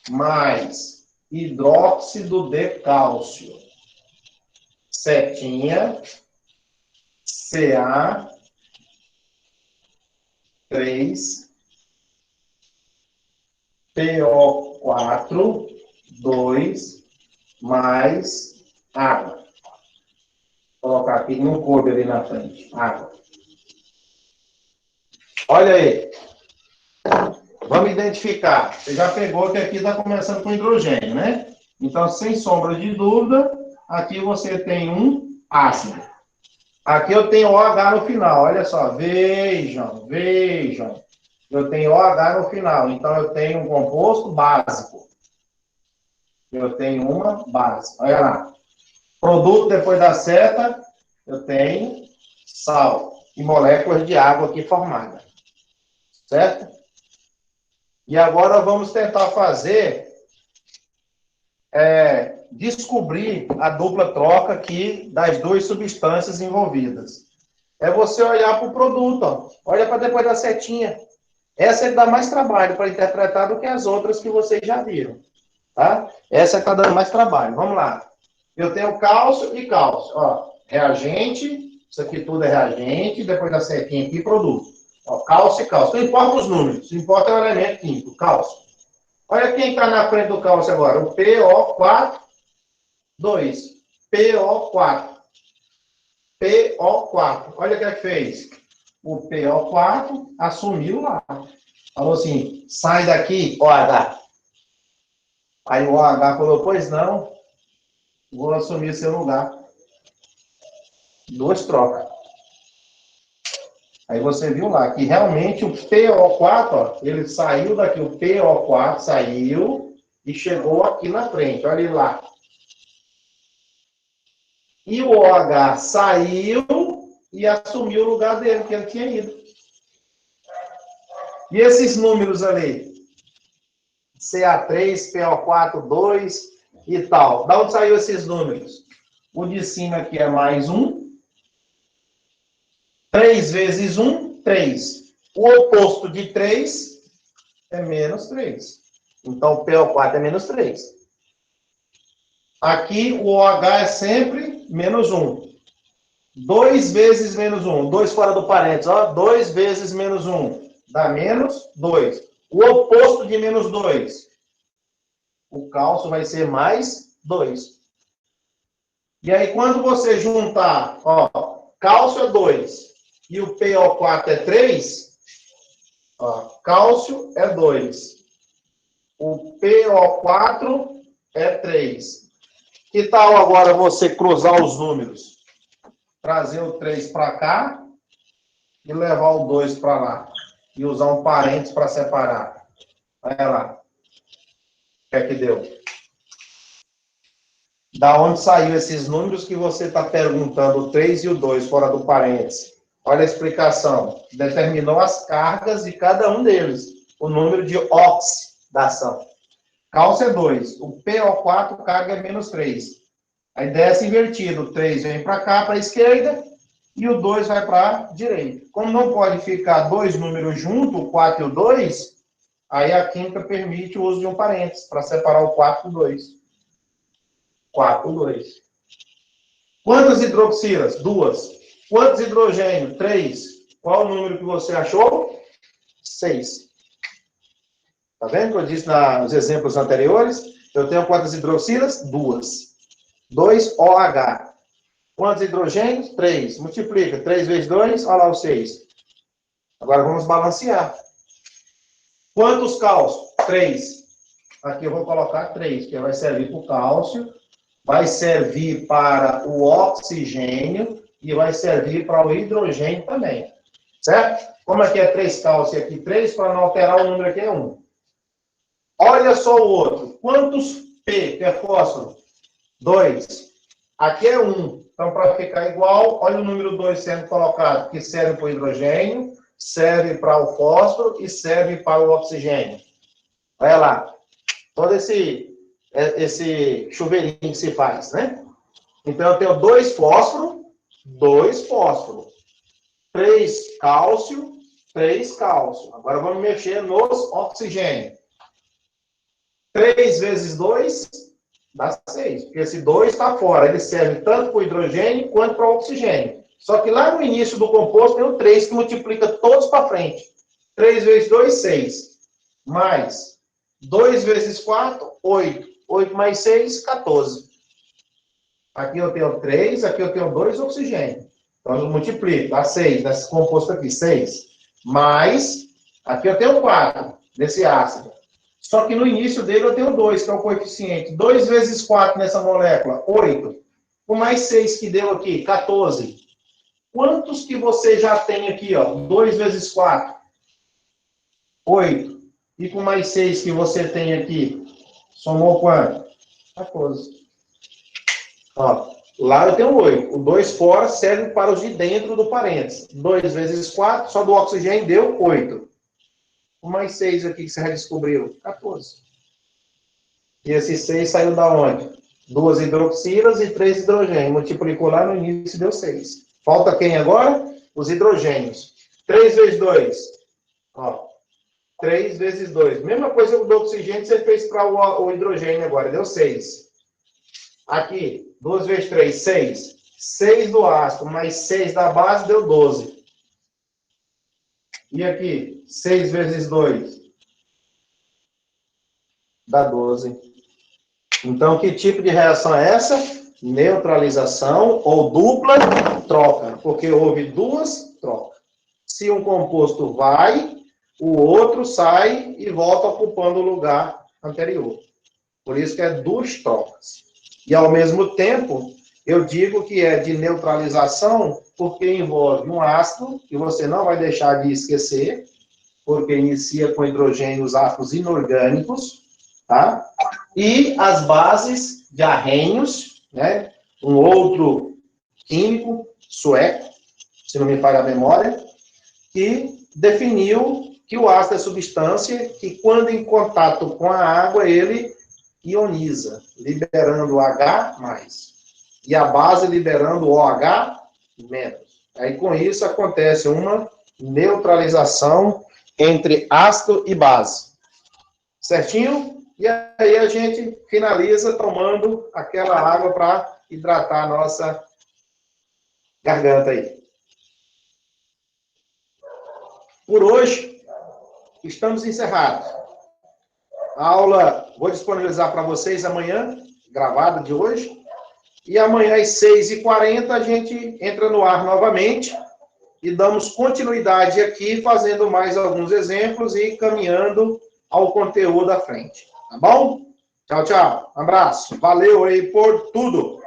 mais hidróxido de cálcio. Setinha, Ca3PO4, 2 mais água. Vou colocar aqui no coube ali na frente. Água. Olha aí. Vamos identificar. Você já pegou que aqui está começando com hidrogênio, né? Então, sem sombra de dúvida, aqui você tem um ácido. Aqui eu tenho OH no final. Olha só. Vejam. Eu tenho OH no final. Então, eu tenho um composto básico. Eu tenho uma base. Olha lá. Produto depois da seta, eu tenho sal e moléculas de água aqui formadas. Certo? E agora vamos tentar fazer, descobrir a dupla troca aqui das duas substâncias envolvidas. É você olhar para o produto, ó. Olha para depois da setinha. Essa dá mais trabalho para interpretar do que as outras que vocês já viram. Tá? Essa está dando mais trabalho. Vamos lá. Eu tenho cálcio e cálcio. Ó, reagente, isso aqui tudo é reagente, depois da setinha aqui, produto. Ó, cálcio e cálcio. Não importa os números, importa o elemento químico, cálcio. Olha quem está na frente do cálcio agora. O PO4, 2. PO4. PO4. Olha o que é que fez. O PO4 assumiu lá. Falou assim, sai daqui, OH. Aí o OH falou, pois não, vou assumir seu lugar. Duas trocas. Aí você viu lá que realmente o PO4, ó, ele saiu daqui, o PO4 saiu e chegou aqui na frente, olha ele lá. E o OH saiu e assumiu o lugar dele, que ele tinha ido. E esses números ali? CA3, PO4, 2 e tal. Da onde saiu esses números? O de cima aqui é mais 1. 3 vezes 1, 3. O oposto de 3 é menos 3. Então, o PO4 é menos 3. Aqui, o OH é sempre menos 1. 2 vezes menos 1. 2 fora do parênteses. Ó, 2 vezes menos 1. Dá menos 2. O oposto de menos 2. O cálcio vai ser mais 2. E aí, quando você juntar, ó, cálcio é 2 e o PO4 é 3, ó, cálcio é 2. O PO4 é 3. Que tal agora você cruzar os números? Trazer o 3 para cá e levar o 2 para lá. E usar um parênteses para separar. Olha lá. O que é que deu? Da onde saiu esses números que você está perguntando, o 3 e o 2, fora do parênteses? Olha a explicação. Determinou as cargas de cada um deles. O número de oxidação. Cálcio é 2. O PO4, carga é menos 3. A ideia é invertida. O 3 vem para cá, para a esquerda, e o 2 vai para a direita. Como não pode ficar dois números juntos, o 4 e o 2, aí a química permite o uso de um parênteses, para separar o 4 do 2. 4, 2. Quantas hidroxilas? 2. Quantos hidrogênios? 3. Qual o número que você achou? 6. Tá vendo que eu disse nos exemplos anteriores? Eu tenho quantas hidroxilas? 2. 2 OH. Quantos hidrogênios? 3. Multiplica. 3 vezes 2, olha lá o 6. Agora vamos balancear. Quantos cálcios? 3. Aqui eu vou colocar 3, que vai servir para o cálcio, vai servir para o oxigênio e vai servir para o hidrogênio também. Certo? Como aqui é 3 cálcio e aqui 3, para não alterar o número aqui é 1. Olha só o outro. Quantos P, que é fósforo? 2. Aqui é 1. Então, para ficar igual, olha o número 2 sendo colocado, que serve para o hidrogênio, serve para o fósforo e serve para o oxigênio. Olha lá. Todo esse chuveirinho que se faz, né? Então, eu tenho 2 fósforo, 3 cálcio, 3 cálcio. Agora vamos mexer nos oxigênio. 3 vezes 2 dá 6. Porque esse 2 está fora. Ele serve tanto para o hidrogênio quanto para o oxigênio. Só que lá no início do composto tem o 3 que multiplica todos para frente. 3 vezes 2, 6. Mais 2 vezes 4, 8. 8 mais 6, 14. Aqui eu tenho 3, aqui eu tenho 2 oxigênio. Então eu multiplico. Dá 6 nesse composto aqui. 6. Mais, aqui eu tenho 4 desse ácido. Só que no início dele eu tenho 2, que é o coeficiente. 2 vezes 4 nessa molécula, 8. Com mais 6 que deu aqui, 14. Quantos que você já tem aqui, ó? 2 vezes 4, 8. E com mais 6 que você tem aqui, somou quanto? 14. Ó, lá eu tenho 8. O 2 fora serve para os de dentro do parênteses. 2 vezes 4, só do oxigênio deu 8. Com mais 6 aqui que você já descobriu, 14. E esse 6 saiu da onde? 2 hidroxilas e 3 hidrogênios. Multiplicou lá no início e deu 6. Falta quem agora? Os hidrogênios. 3 vezes 2. Ó, 3 vezes 2. Mesma coisa do oxigênio você fez para o hidrogênio agora. Deu 6. Aqui, 2 vezes 3, 6. 6 do ácido mais 6 da base deu 12. E aqui, 6 vezes 2 dá 12. Então, que tipo de reação é essa? Neutralização ou dupla troca, porque houve duas trocas. Se um composto vai, o outro sai e volta ocupando o lugar anterior. Por isso que é duas trocas. E, ao mesmo tempo, eu digo que é de neutralização porque envolve um ácido, que você não vai deixar de esquecer, porque inicia com hidrogênio os ácidos inorgânicos, tá? E as bases de arrênios, né? Um outro químico sueco, se não me falha a memória, que definiu que o ácido é substância que, quando em contato com a água, ele ioniza, liberando H+, e a base liberando OH-. Aí, com isso, acontece uma neutralização entre ácido e base. Certinho? E aí a gente finaliza tomando aquela água para hidratar a nossa garganta aí. Por hoje, estamos encerrados. A aula vou disponibilizar para vocês amanhã, gravada de hoje. E amanhã às 6h40 a gente entra no ar novamente e damos continuidade aqui, fazendo mais alguns exemplos e caminhando ao conteúdo à frente. Tá bom? Tchau, tchau. Um abraço. Valeu aí por tudo.